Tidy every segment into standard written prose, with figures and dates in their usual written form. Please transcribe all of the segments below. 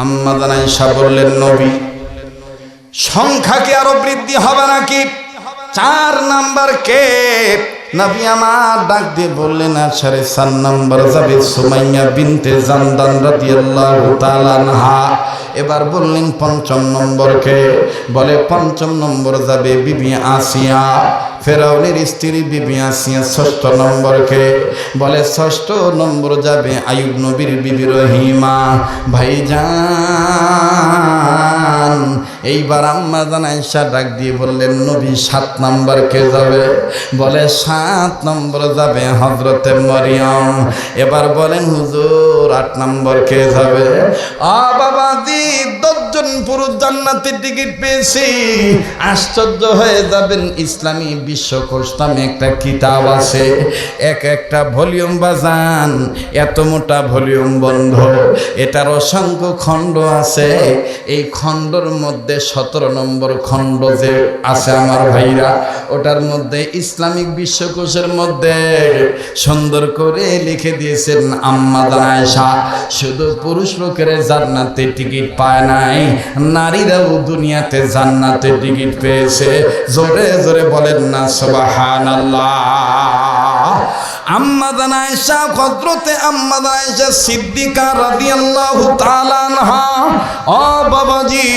আম্মা জান আয়েশা বললেন, নবী সংখ্যা কি আরো বৃদ্ধি হবে নাকি? 4 নাম্বার কে? নবী আমার ডাক দিয়ে বললেন, আর 4.5 নাম্বার যাবে সুমাইয়া বিনতে জামদান রাদিয়াল্লাহু তাআলা আনহা। এবার বললেন 5ম নম্বর কে? বলে 5ম নম্বর যাবে বিবি আসিয়া, ফেরাউনের স্ত্রী বিবি আসিয়া। 6ষ্ঠ নম্বর কে? বলে 6ষ্ঠ নম্বর যাবে আইয়ুব নবীর বিবি রহিমা। ভাইজান এইবার আম্মা জান আয়েশা ডাক দিয়ে বললেন, নবী 7 নাম্বার কে যাবে? বলে 7 নম্বর যাবে হযরতে মরিয়ম। এবার বলেন, হুজুর 8 নম্বর কে যাবে? বাবাজি 10 জন পুরুষ জান্নাতের টিকিট পেয়েছি। আশ্চর্য হয়ে যাবেন, ইসলামী বিশ্বকোষ নামে একটা কিতাব আছে, একটা ভলিউম বাজান, এত মোটা ভলিউম বন্ধ, এটার অসংখ্য খণ্ড আছে। এই খণ্ডর মধ্যে 17 নম্বর খণ্ড যে আছে আমার ভাইরা, ওটার মধ্যে ইসলামিক বিশ্বকোষের মধ্যে সুন্দর করে লিখে দিয়েছেন আম্মা জান আয়েশা শুধু পুরুষ লোকের জান্নাতে টিকিট পায় নাই, নারীরাও দুনিয়াতে জান্নাতে টিকিট পেয়েছে। জোরে জোরে বলেন না সুবহানাল্লাহ। আম্মা জান আয়েশা, হযরতে আম্মা জান আয়েশা সিদ্দিকা রাদিয়াল্লাহু তাআলা আনহা, ও বাবাজি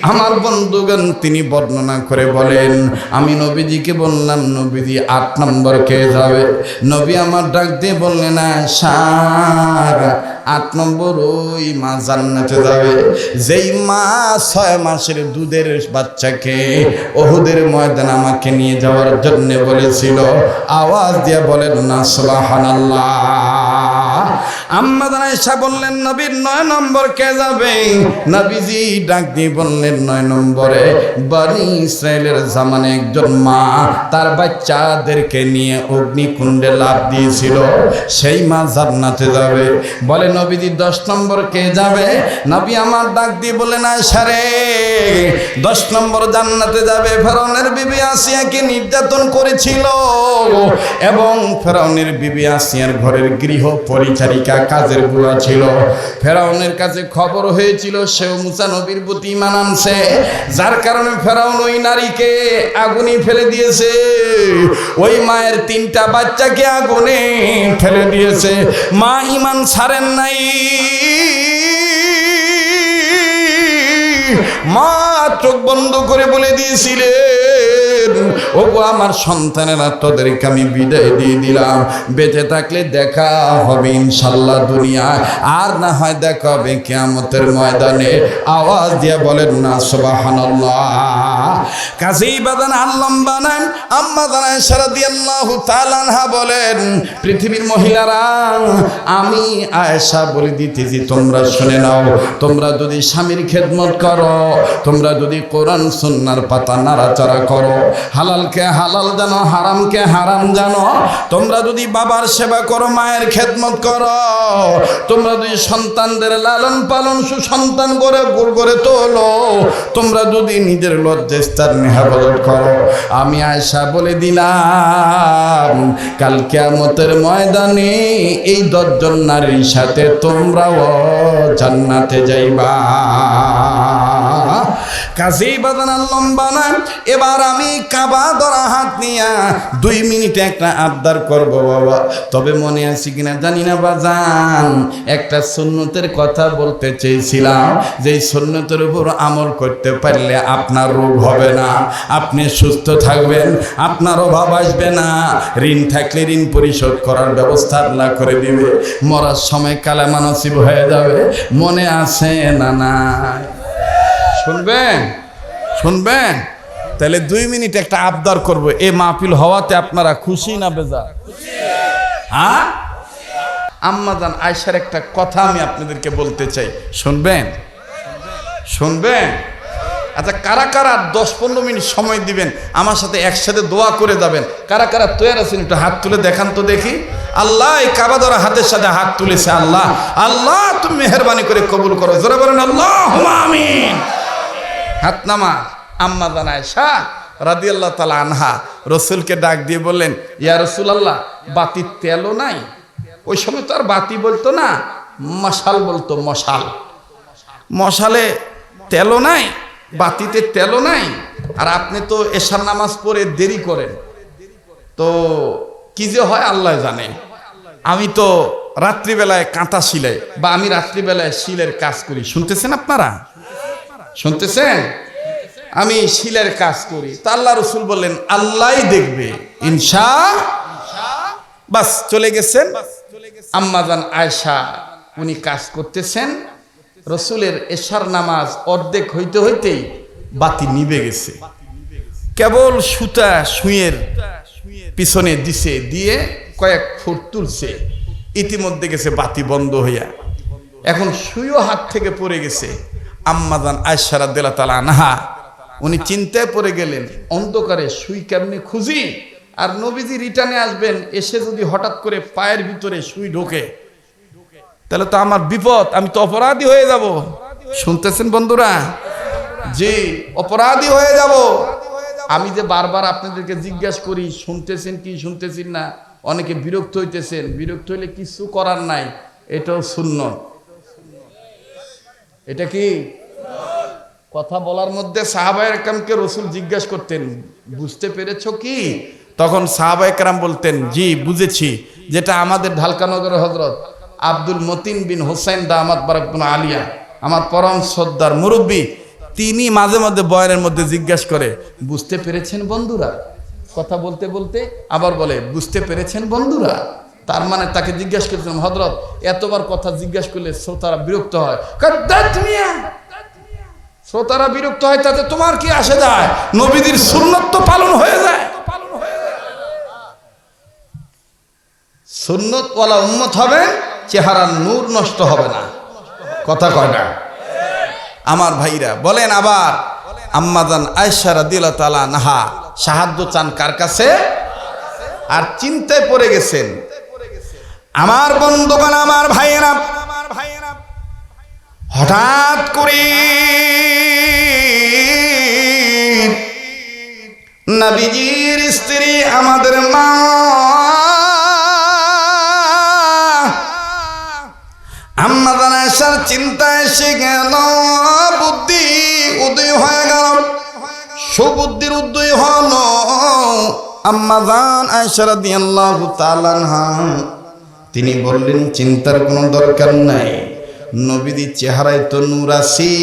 আমার বন্ধুগণ, তিনি বর্ণনা করে বলেন, আমি নবীজিকে বললাম, নবীজি 8 নম্বর কে যাবে? নবী আমার ডাক দিয়ে বললেন, আয়েশা 8 নম্বর ওই মা জান্নাতে যাবে যেই মা 6 মাসের দুধের বাচ্চাকে উহুদের ময়দানে আমাকে নিয়ে যাওয়ার জন্য বলেছিল। আওয়াজ দিয়ে বলেন না সুবহানাল্লাহ। আম্মা জান আয়েশা বললেন, নবীর 9 নম্বর কে যাবে? নবীজি ডাক দিয়ে বললেন, 9 নম্বরে বনি ইসরায়েলের জামানে একজন মা তার বাচ্চাদেরকে নিয়ে অগ্নিকুণ্ডে লাফ দিয়েছিল, সেই মা জান্নাতে যাবে। বলে, নবীজি 10 নম্বর কে যাবে? নবী আমার ডাক দিয়ে বললেন, আয়েশা রে 10 নম্বর জান্নাতে যাবে ফেরাউনের বিবি আসিয়াকে নির্যাতন করেছিল, এবং ফেরাউনের বিবি আসিয়ার ঘরের গৃহ পরিচারিকা কাজের বুয়া ছিল। ফেরাউনের কাছে খবর হয়েছিল সেও মুসা নবীর প্রতি ঈমান আনছে, যার কারণে ফেরাউন ওই নারীকে আগুনে ফেলে দিয়েছে, ওই মায়ের 3টা বাচ্চাকে আগুনে ফেলে দিয়েছে। মা ঈমান ছাড়েন নাই, মা চোখ বন্ধ করে বলে দিয়েছিলেন, ওগো আমার সন্তানেরা, তোদেরকে আমি বিদায় দিয়ে দিলাম, বেঁচে থাকলে দেখা হবে ইনশাল্লাহ দুনিয়ায়, আর না হয় দেখা হবে কিয়ামতের ময়দানে। আওয়াজ দিয়ে বলেন না সুবহানাল্লাহ। কাজী বাদান আল্লাম বানান আম্মা জান আয়েশা রাদিয়াল্লাহু তাআলা আনহা বলেন, পৃথিবীর মহিলারা, আমি আয়েশা বলে দিতেছি, তোমরা শুনে নাও, তোমরা যদি স্বামীর খেদমত করো, তোমরা যদি কোরআন সুন্নাহর পাতা নাড়াচাড়া করো, হালালকে হালাল জানো, হারামকে হারাম জানো, তোমরা যদি বাবার সেবা করো, মায়ের খেদমত করো, তোমরা যদি সন্তানদের লালন পালন সুসন্তান করে তোলো, তোমরা যদি নিজের লজ্জাস্থান হেফাজত করো, আমি আয়েশা বলে দিলাম কাল কিয়ামতের ময়দানে এই 10 জন নারীর সাথে তোমরাও জান্নাতে যাইবা। কাজী বাদান লম্বা না। এবার আমি কাবা ধরা হাত নিয়ে 2 মিনিটে একটা আবদার করব বাবা, তবে মনে আছে কিনা জানি না বাজান, একটা সুন্নতের কথা বলতে চেয়েছিলাম, যে সুন্নতের উপর আমল করতে পারলে আপনার রোগ হবে না, আপনি সুস্থ থাকবেন, আপনার অভাব আসবে না, ঋণ থাকলে ঋণ পরিশোধ করার ব্যবস্থা আল্লাহ করে দিবে, মরার সময় কালেমা নসিব হয়ে যাবে। মনে আছে না? না শুনবেন? শুনবেন? তাহলে 2 মিনিট একটা আবদার করব। এই মাহফিল হওয়াতে আপনারা খুশি না বেজার? হ্যাঁ, আম্মা জান আয়েশার একটা কথা আমি আপনাদেরকে বলতে চাই, শুনবেন? শুনবেন? আচ্ছা, কারা কারা 10-15 মিনিট সময় দিবেন, আমার সাথে একসাথে দোয়া করে যাবেন? কারা কারা তৈরি আছেন? একটু হাত তুলে দেখান তো দেখি। আল্লাহ এই কাবা ধরা হাতের সাথে হাত তুলেছে, আল্লাহ আল্লাহ তুমি মেহেরবানি করে কবুল করো। জোরে বলেন আল্লাহুম্মা আমিন। হাত নামা। আম্মা জান আয়েশা রাদিয়াল্লাহু তাআলা আনহা রাসূলকে ডাক দিয়ে বললেন, ইয়া রাসূলুল্লাহ, বাতির তেলও নাই। ওই সময় তো আর বাতি বলতো না, মশাল বলতো, মশাল। মশালে তেলও নাই, বাতিতে তেলও নাই, আর আপনি তো এশার নামাজ পড়ে দেরি করেন, তো কি যে হয় আল্লাহ জানে। আমি তো রাত্রিবেলায় কাঁথা সিলাই, বা আমি রাত্রিবেলায় শিলের কাজ করি, শুনতেছেন আপনারা? শুনতেছেন? আমি শিলের কাজ করি, তা আল্লাহ রসুল বললেন আল্লাহই দেখবে ইনশা। বাস চলে গেছেন। আম্মাজান আয়েশা উনি কাজ করতেছেন, রসুলের এশার নামাজ অর্ধেক হইতে হইতেই বাতি নিভে গেছে। কেবল সুতা সুঁয়ের পিছনে দিছে, দিয়ে কয়েক ফুট তুলছে, ইতিমধ্যে গেছে বাতি বন্ধ হইয়া। এখন সুইও হাত থেকে পড়ে গেছে। আম্মাজান আয়েশা রাদিয়াল্লাহু তাআলা আনহা উনি চিন্তায় পড়ে গেলেন, অন্ধকারে সুই কেমনে খুঁজি, আর নবীজি রিটার্নে আসবেন, এসে যদি হঠাৎ করে পায়ের ভিতরে সুই ঢোকে তাহলে তো আমার বিপদ, আমি তো অপরাধী হয়ে যাব। শুনতেছেন বন্ধুরা? জি, অপরাধী হয়ে যাব। আমি যে বারবার আপনাদেরকে জিজ্ঞাসা করি শুনতেছেন কি শুনতেছেন না, অনেকে বিরক্ত হইতেছেন, বিরক্ত হইলে কিছু করার নাই, এটাও সুন্নত। এটা কি কথা বলার মধ্যে সাহাবায়ে কেরামকে রসুল জিজ্ঞাসা করতেন, বুঝতে পেরেছ কি? তখন সাহাবায়ে কেরাম বলতেন, জি বুঝেছি। যেটা আমাদের ঢালকানগরের হযরত আব্দুল মতিন বিন হোসেন দামাত বারাকাতুহু আলিয়া, আমার পরম শ্রদ্ধার মুরব্বী, তিনি মাঝে মাঝে বয়ানের মধ্যে জিজ্ঞাসা করে, বুঝতে পেরেছেন বন্ধুরা? কথা বলতে বলতে আবার বলে, বুঝতে পেরেছেন বন্ধুরা? তার মানে তাকে জিজ্ঞাসা করেছিলাম, হযরত এতবার কথা জিজ্ঞাসা করলে শ্রোতারা বিরক্ত হয়। শ্রোতারা বিরক্ত হয় তাতে তোমার কি আসে যায়? নবীদের সুন্নাত তো পালন হয়ে যায়। সুন্নাত ওয়ালা উম্মত হবে, চেহারার নূর নষ্ট হবে না। কথা কয় না? আমার ভাইরা বলেন। আবার আম্মাজান আয়েশা রাদিয়াল্লাহু তাআলা আনহা সাহায্য চান কার কাছে? আর চিন্তায় পড়ে গেছেন। আমার বন্ধুগণ, আমার ভাইয়েরা, হঠাৎ করে নবীজির স্ত্রী আমাদের মা আম্মাজান আয়েশার চিন্তা এসে গেল, বুদ্ধি উদয় হয়ে গেল, সুবুদ্ধির উদয় হলো। আম্মাজান আয়েশা রাদিয়াল্লাহু তাআলা আনহা তিনি বললেন, চিন্তার কোনো দরকার নাই, নবীদের চেহারায় তো নূর আছে,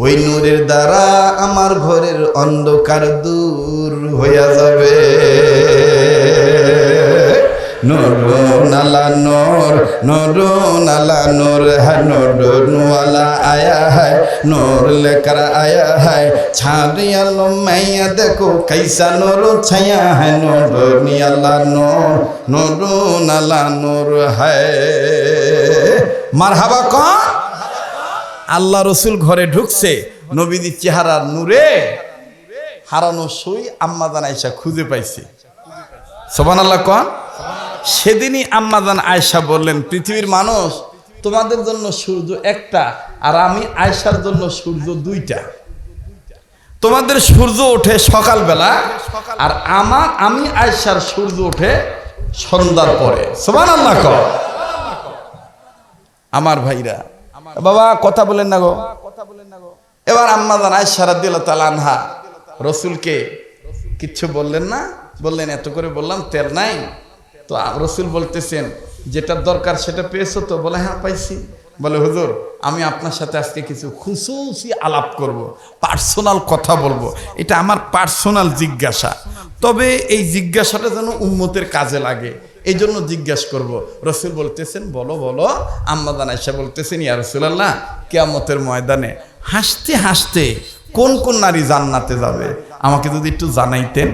ওই নূরের দ্বারা আমার ঘরের অন্ধকার দূর হয়ে যাবে। नूर नाला नूर नूर नाला नूर है नूर वाला आया है नूर लेकर आया है छाया लो मैया देखो कैसा नूर छाया है नूर नियाला नूर नूर नाला नूर है মারহাবা কন। আল্লাহ রসুল ঘরে ঢুকছে, নবীদের চেহারার নূরে হারানো সুই আম্মাজান আয়েশা খুঁজে পাইছে। সুবহানাল্লাহ কন। সেদিনই আম্মাজান আয়েশা বললেন, পৃথিবীর মানুষ তোমাদের জন্য সূর্য একটা, আর আমি আয়েশার জন্য সূর্য দুইটা। তোমাদের সূর্য ওঠে সকালবেলা, আর আমি আয়েশার সূর্য ওঠে সন্ধ্যার পরে। সুবহানাল্লাহ কন। আমার ভাইরা, বাবা কথা বলেন না গো। এবার আম্মাজান আয়েশা রাদিয়াল্লাহু তাআলা আনহা রসুলকে কিচ্ছু বললেন না, বললেন এত করে বললাম তেল নাই। তো রসুল বলতেছেন, যেটা দরকার সেটা পেয়েছো তো? বলে হ্যাঁ পাইছি। বলে হুজুর, আমি আপনার সাথে আজকে কিছু খুশুসি আলাপ করব, পার্সোনাল কথা বলবো, এটা আমার পার্সোনাল জিজ্ঞাসা, তবে এই জিজ্ঞাসাটা যেন উম্মতের কাজে লাগে এই জন্য জিজ্ঞাসা করব। রসুল বলতেছেন বলো বলো। আম্মাজান আয়েশা বলতেছেন, ইয়া রাসূলুল্লাহ, কিয়ামতের ময়দানে হাসতে হাসতে কোন কোন নারী জান্নাতে যাবে আমাকে যদি একটু জানাইতেন।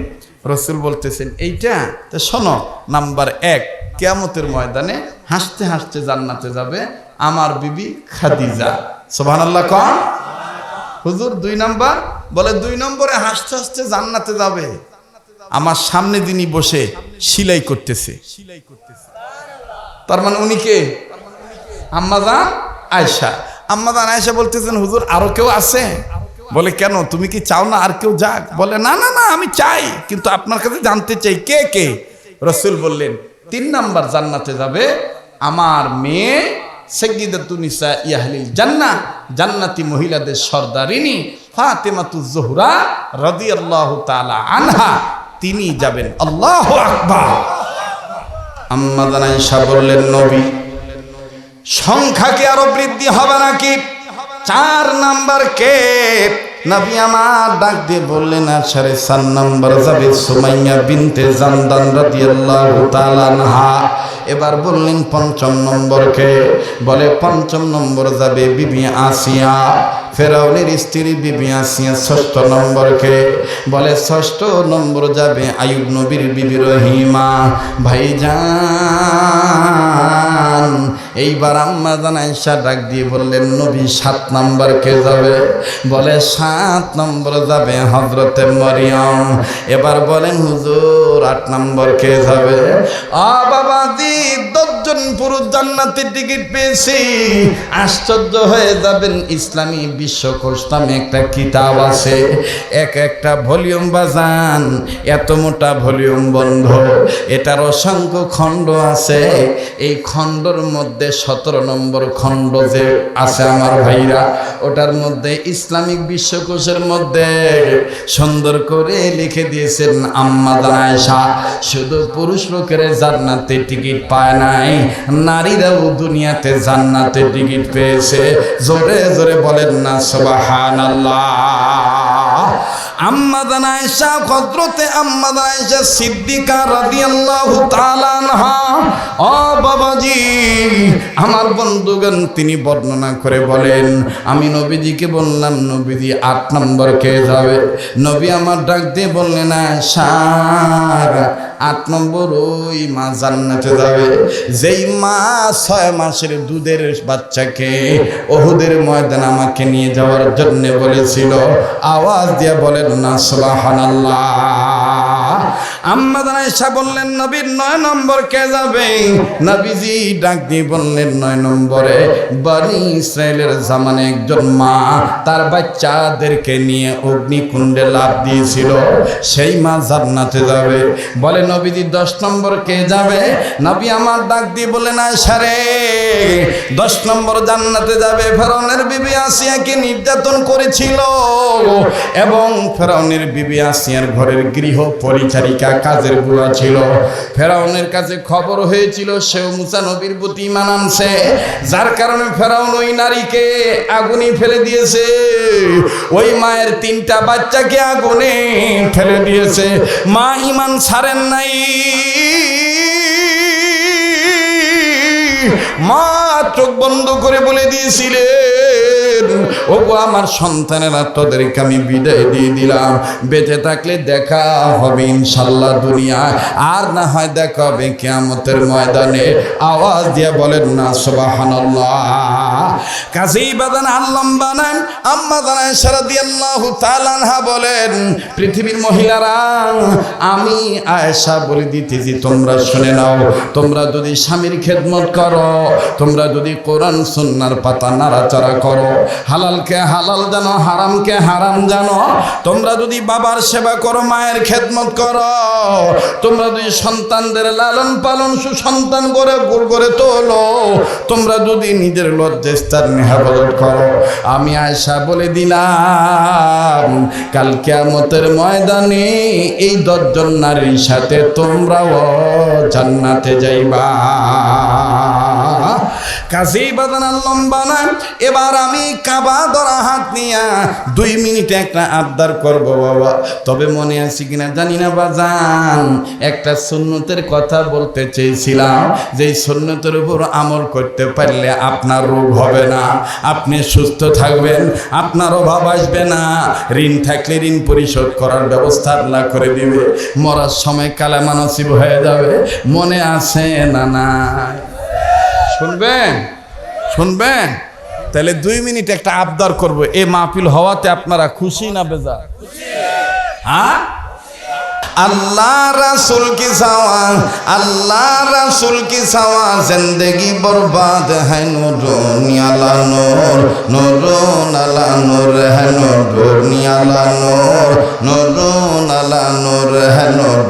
রসুল বলতেছেন এইটা তো শোনো, নাম্বার 1, কিয়ামতের ময়দানে হাসতে হাসতে জান্নাতে যাবে আমার বিবি খাদিজা। সুবহানাল্লাহ কন। হুজুর 2 নাম্বার? বলে 2 নম্বরে হাসতে হাসতে জান্নাতে যাবে আমার সামনে যিনি বসে সেলাই করতেছে। তার মানে উনি কে? আম্মাজান আয়েশা। আম্মাজান আয়েশা বলতেছেন, হুজুর আরো কেউ আছে? বলে কেন, তুমি কি চাও না আর কেউ যাক? বলে না না না, আমি চাই, কিন্তু আপনার কাছে জানতে চাই কে কে। রসুল বললেন 3 নাম্বার জান্নাতে যাবে আমার মেয়ে সাইয়্যিদাতুন নিসা আহলিল জান্নাহ, জান্নাতি মহিলাদের সর্দারিনী ফাতেমাতুজ জোহরা রাদিয়াল্লাহু তাআলা আনহা, তিনি যাবেন। আল্লাহু আকবার। আম্মা জান আয়েশা বললেন, নবী সংখ্যা কি আরো বৃদ্ধি হবে নাকি? 4 নাম্বার কে? নবী আমার ডাক দিয়ে বললেন, আর 4.5 নাম্বার যাবে সুমাইয়া বিনতে জামদান রাদিয়াল্লাহু তাআলা আনহা। এবার বললেন 5 নম্বর কে? বলে 5 নম্বর যাবে বিবি আসিয়া, ফেরাউনের স্ত্রী বিবি আসিয়া। 6 নম্বর কে? বলে 6 নম্বর যাবে আইয়ুব নবীর বিবি রহিমা। ভাইজান এইবার আম্মা জান আয়েশা ডাক দিয়ে বললেন, নবী 7 নম্বর কে যাবে? বলে 7 নম্বর যাবে হযরতে মরিয়ম। এবার বলেন, হুজুর 8 নম্বর কে যাবে? বাবাজি 10 জন পুরুষ জান্নাতের টিকিট পেয়েছি। আশ্চর্য হয়ে যাবেন, ইসলামী বিশ্বকোষ নামে একটা কিতাব আছে, একটা ভলিউম বাজান, এত মোটা ভলিউম বন্ধ, এটার অসংখ্য খণ্ড আছে। এই খণ্ডর মধ্যে 17 নম্বর খণ্ড যে আছে আমার ভাইরা, ওটার মধ্যে ইসলামিক বিশ্বকোষের মধ্যে সুন্দর করে লিখে দিয়েছেন আম্মা জান আয়েশা শুধু পুরুষ লোকের জান্নাতে টিকিট পায় নাই, নারীরাও দুনিয়াতে জান্নাতে টিকিট পেয়েছে। জোরে জোরে বলেন না সুবহানাল্লাহ। আম্মা জান আয়েশা, হযরতে আম্মা জান আয়েশা সিদ্দিকা রাদিয়াল্লাহু তাআলা আনহা, ও বাবাজি আমার বন্ধুগণ, তিনি বর্ণনা করে বলেন, আমি নবীজিকে বললাম, নবীজি 8 নম্বর কে যাবে? নবী আমার ডাক দিয়ে বললেন, আয়েশা 8 নম্বর ওই মা জান্নাতে যাবে যেই মা 6 মাসের দুধের বাচ্চাকে উহুদের ময়দানে আমাকে নিয়ে যাওয়ার জন্য বলেছিল। আওয়াজ দিয়ে বলেন না সুবহানাল্লাহ। আম্মা জান আয়েশা বললেন, নবীর 9 নম্বর কে যাবে? নবীজি ডাক দিয়ে বললেন, 9 নম্বরে বনি ইসরাইলের জামানে একজন মা তার বাচ্চাদেরকে নিয়ে অগ্নিকুণ্ডে লাফ দিয়েছিল, সেই মা জান্নাতে যাবে। বলে, নবীজি 10 নম্বর কে যাবে? নবী আমার ডাক দিয়ে বললেন, আয়েশা রে 10 নম্বর জান্নাতে যাবে ফেরাউনের বিবি আসিয়াকে নির্যাতন করেছিল, এবং ফেরাউনের বিবি আসিয়ার ঘরের গৃহ পরিচারিকা কাজের বুয়া ছিল। ফেরাউনের কাছে খবর হয়েছিল সেও মুসা নবীর প্রতি ঈমান আনছে, যার কারণে ফেরাউন ওই নারীকে আগুনে ফেলে দিয়েছে, ওই মায়ের 3টা বাচ্চাকে আগুনে ফেলে দিয়েছে। মা ঈমান ছাড়েন নাই, মা চোখ বন্ধ করে বলে দিয়েছিলেন, ওগো আমার সন্তানেরা, তোদেরকে আমি বিদায় দিয়ে দিলাম, বেঁচে থাকলে দেখা হবে ইনশাল্লাহ দুনিয়ায়, আর না হয় দেখা হবে কিয়ামতের ময়দানে। আওয়াজ দিয়ে বলেন না সুবহানাল্লাহ। কাজী বাদান আল্লাম বানান। আম্মা জান আয়েশা রাদিয়াল্লাহু তাআলা আনহা বলেন, পৃথিবীর মহিলারা, আমি আয়েশা বলে দিতেছি, তোমরা শুনে নাও, তোমরা যদি স্বামীর খেদমত করো, তোমরা যদি কোরআন সুন্নাহর পাতা নাড়াচাড়া করো, হালালকে হালাল জানো, হারামকে হারাম জানো, তোমরা যদি বাবার সেবা করো, মায়ের খেদমত করো, তোমরা যদি সন্তানদের লালন পালন সুসন্তান করে তোলো, তোমরা যদি নিজের লজ্জাস্থান হেফাজত করো, আমি আয়েশা বলে দিলাম কাল কিয়ামতের ময়দানে এই 10 জন নারীর সাথে তোমরাও জান্নাতে যাইবা। কাজী বাজান লম্বা না। এবার আমি কাবা ধরা হাত নিয়া 2 মিনিটে একটা আবদার করব বাবা, তবে মনে আছে কিনা জানি না বাজান, একটা সুন্নতের কথা বলতে চেয়েছিলাম, যে সুন্নতের উপর আমল করতে পারলে আপনার রোগ হবে না, আপনি সুস্থ থাকবেন, আপনার অভাব আসবে না, ঋণ থাকলে ঋণ পরিশোধ করার ব্যবস্থা আল্লাহ করে দিবে, মরার সময় কালেমা নসিব হয়ে যাবে। মনে আছে না? না শুনবেন? শুনবেন? তাহলে 2 মিনিট একটা আবদার করব। এই মাহফিল হওয়াতে আপনারা খুশি না বেজার? হ্যাঁ, अल्लाह रसूल की सवा, अल्लाह रसूल की सवा, जिंदगी बर्बाद है नूरोनियाला नूर, नूरोनाला नूर है नूरोनियाला नूर, नूरोनाला नूर है नूर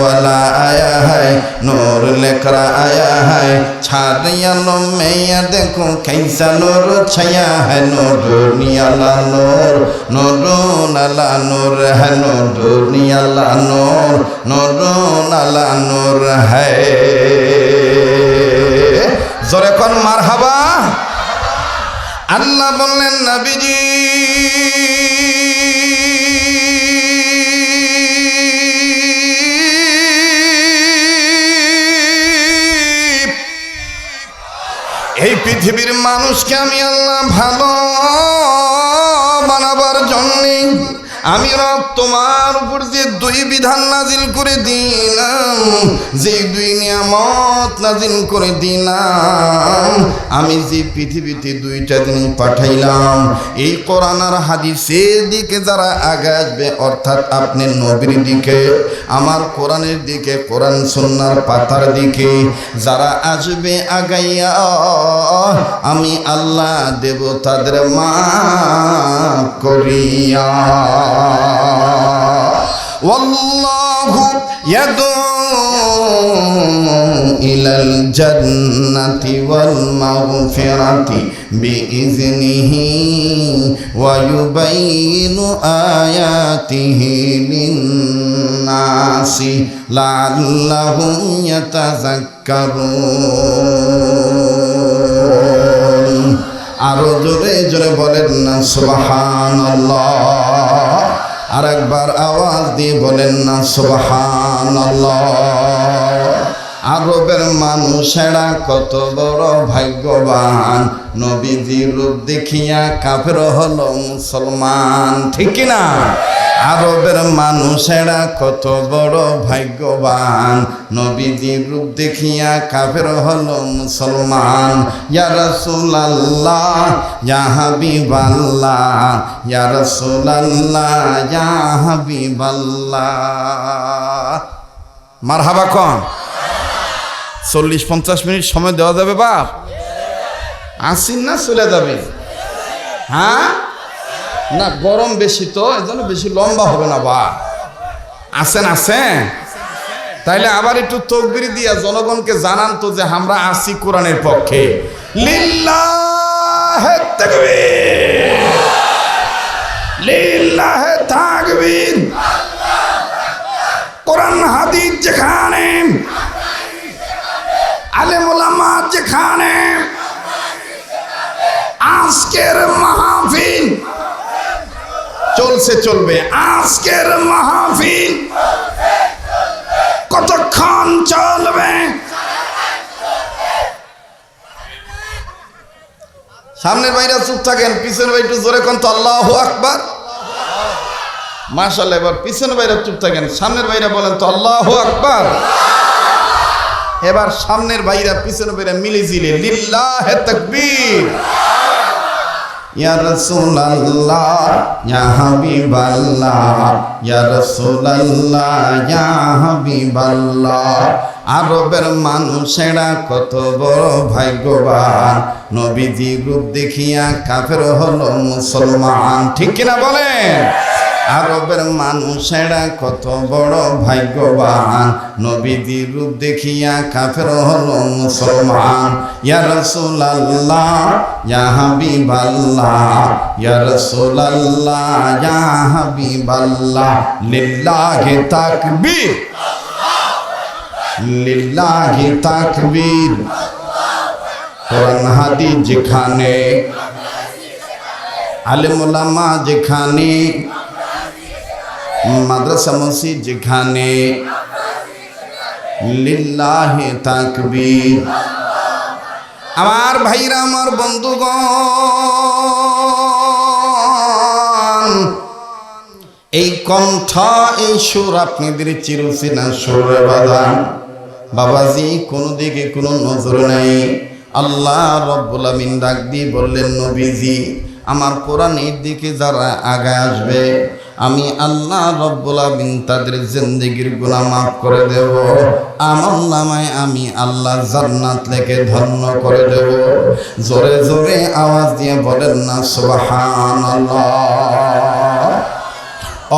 वाला आया है, नूर लेकर आया है, छारियालों में या देखो कैसा नूर छाया है, नूरोनियाला नूर, नूरोनाला नूर है नूरोनियाला नूर, नूरोनाला नूर है। जोरे कौन मारहाबा। अल्लाह बोलें नबीजी এই পৃথিবীর মানুষকে আমি আল্লাহ ভালো বানাবার জন্য আমি রব তোমার উপর যে দুই বিধান নাজিল করে দিলাম, যে দুই নিয়ামত নাজিল করে দিলাম, আমি যে পৃথিবীতে দুইটা জিনিস পাঠাইলাম, এই কোরআন আর হাদিসের দিকে যারা আগে আসবে, অর্থাৎ আপনি নবীর দিকে, আমার কোরআনের দিকে, কোরআন সুন্নাহর পাতার দিকে যারা আসবে আগাইয়া, আমি আল্লাহ দেব তাদের মাফ করিয়া। ওয়াল্লাহু ইয়াদউ ইলাল জান্নাতি ওয়াল মাগফিরাতি বিইজনিহি ওয়া ইউবাইয়িনু আয়াতিহি লিন-নাসি লাআল্লাহুম ইয়াতাযাক্কারুন। আরো জোরে জোরে বলেন না সুবহানাল্লাহ। আর একবার আওয়াজ দিয়ে বলেন না সুবহানাল্লাহ। আরবের মানুষেরা কত বড় ভাগ্যবান, নবীজির রূপ দেখিয়া কাফের হলো মুসলমান, ঠিক কিনা? আরবের মানুষেরা কত বড় ভাগ্যবান, নবীজির রূপ দেখিয়া কাফের হলো মুসলমান। ইয়া রাসূলুল্লাহ ইয়া হাবিবাল্লাহ, ইয়া রাসূলুল্লাহ ইয়া হাবিবাল্লাহ। মারহাবা কোন? 40-50 মিনিট সময় দেওয়া যাবে বাপ? আসিন না চলে যাবে? হ্যাঁ না, গরম বেশি তো, এজন্য বেশি লম্বা হবে না বা। আসেন আসেন, তাইলে আবার একটু তাকবীর দিয়া জনগণকে জানান তো যে আমরা আছি কোরআনের পক্ষে। লিল্লাহে তাকবীর, লিল্লাহে তাকবীর। কোরআন হাদিস যেখানে, আলেম ওলামা যেখানে, আজকের মাহফিল চলছে চলবে, আজকের মাহফিল কতক্ষণ চলবে? সামনের ভাইরা চুপ থাকেন, পিছনের ভাই একটু জোরে কোন তো আল্লাহু আকবার। মাশাআল্লাহ। এবার পিছনের ভাইরা চুপ থাকেন, সামনের ভাইরা বলেন তো আল্লাহু আকবার। এবার সামনের ভাইরা পিছনের ভাইরা মিলে জিলে লিল্লাহে তাকবীর। ইয়া রাসূলুল্লাহ ইয়া হাবিবাল্লাহ, ইয়া রাসূলুল্লাহ ইয়া হাবিবাল্লাহ। আরবের মানুষেরা কত বড় ভাগ্যবান, নবীজির রূপ দেখিয়া কাফের হলো মুসলমান, ঠিক কিনা বলেন? আরবের মানুষেরা কত বড় ভাগ্যবান, নবীজির রূপ দেখিয়া কাফের হলো মুসলমান। ইয়া রাসূলুল্লাহ ইয়া হাবিবাল্লাহ, ইয়া রাসূলুল্লাহ ইয়া হাবিবাল্লাহ। লিল্লাহি তাকবীর, লিল্লাহি তাকবীর। কোরআন হাদিস যেখানে, আলেম ওলামা যেখানে, মাদ্রাসা মসজিদ যেখানে, লিল্লাহি তাকবীর। আমার ভাইরা, আমার বন্ধুগণ, এই কণ্ঠ, এই সুর আপনাদের চিরচেনা সুরে বাজান। বাবাজি কোনো দিকে কোনো নজর নেই। আল্লাহ রব্বুল আমিন ডাক দিয়ে বললেন, নবীজি আমার কোরআনের দিকে যারা আগে আসবে, আমি আল্লাহ রব্বুল আমিন তাদের জিন্দেগির গুনাহ মাফ করে দেব। আমলনামায় আমি আল্লাহ জান্নাত লেখে ধন্য করে দেব। জোরে জোরে আওয়াজ দিয়ে বলেন না সুবহানাল্লাহ।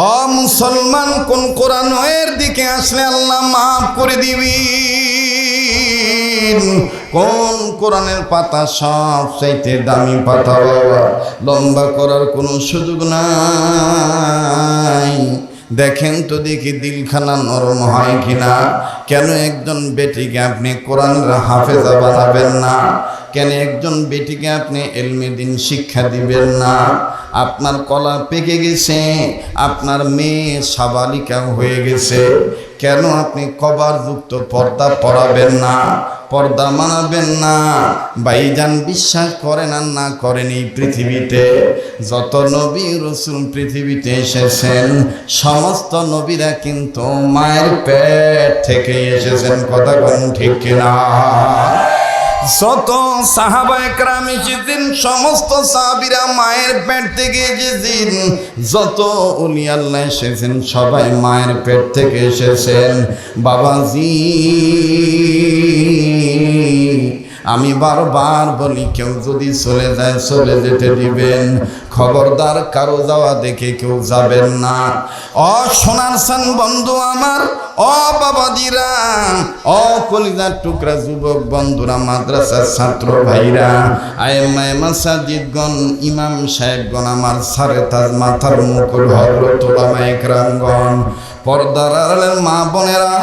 ও মুসলমান, কোন কোরআনের দিকে আসলে আল্লাহ মাফ করে দিবি? কোন কোরআনের পাতা সবচাইতে দামি পাতা বাবা? লম্বা করার কোনো সুযোগ নাই। দেখেন তো দেখি দিলখানা নরম হয় কিনা। কেন একজন বেটিকে আপনি কোরআনের হাফেজা বানাবেন না? কেন একজন বেটিকে আপনি ইলমে দ্বীন শিক্ষা দিবেন না? আপনার কলা পেকে গেছে, আপনার মেয়ে সাবালিকা হয়ে গেছে, কেন আপনি কভারযুক্ত পর্দা পরাবেন না, পর্দা মানাবেন না? ভাইজান, বিশ্বাস করেন আর না করেন, এই পৃথিবীতে যত নবী রাসূল পৃথিবীতে এসেছেন সমস্ত নবীরা কিন্তু মায়ের পেট থেকে এসেছেন। কথা কোন ঠিক কিনা? যত সাহাবা একরাম এসেছেন সমস্ত সাহাবীরা মায়ের পেট থেকে এসেছেন। যত ওলি আল্লাহ এসেছেন সবাই মায়ের পেট থেকে এসেছেন। বাবাজি, আমি বারবার বলি, কেউ যদি চলে যায় চলে যেতে দিবেন, খবরদার কারো যাওয়া দেখে কেউ যাবেন না। ও সোনার সান বন্ধু আমার, ও বাবাজিরা, ও কলিজার টুকরা যুবক বন্ধুরা, মাদ্রাসার ছাত্র ভাইরা, আয়েমায়ে মাসাজিদগণ, ইমাম সাহেবগণ, আমার সারে তাজ মাথার মুকুট হযরত উলামায়ে কেরামগণ, পর্দার আড়ালের মা বোনেরা,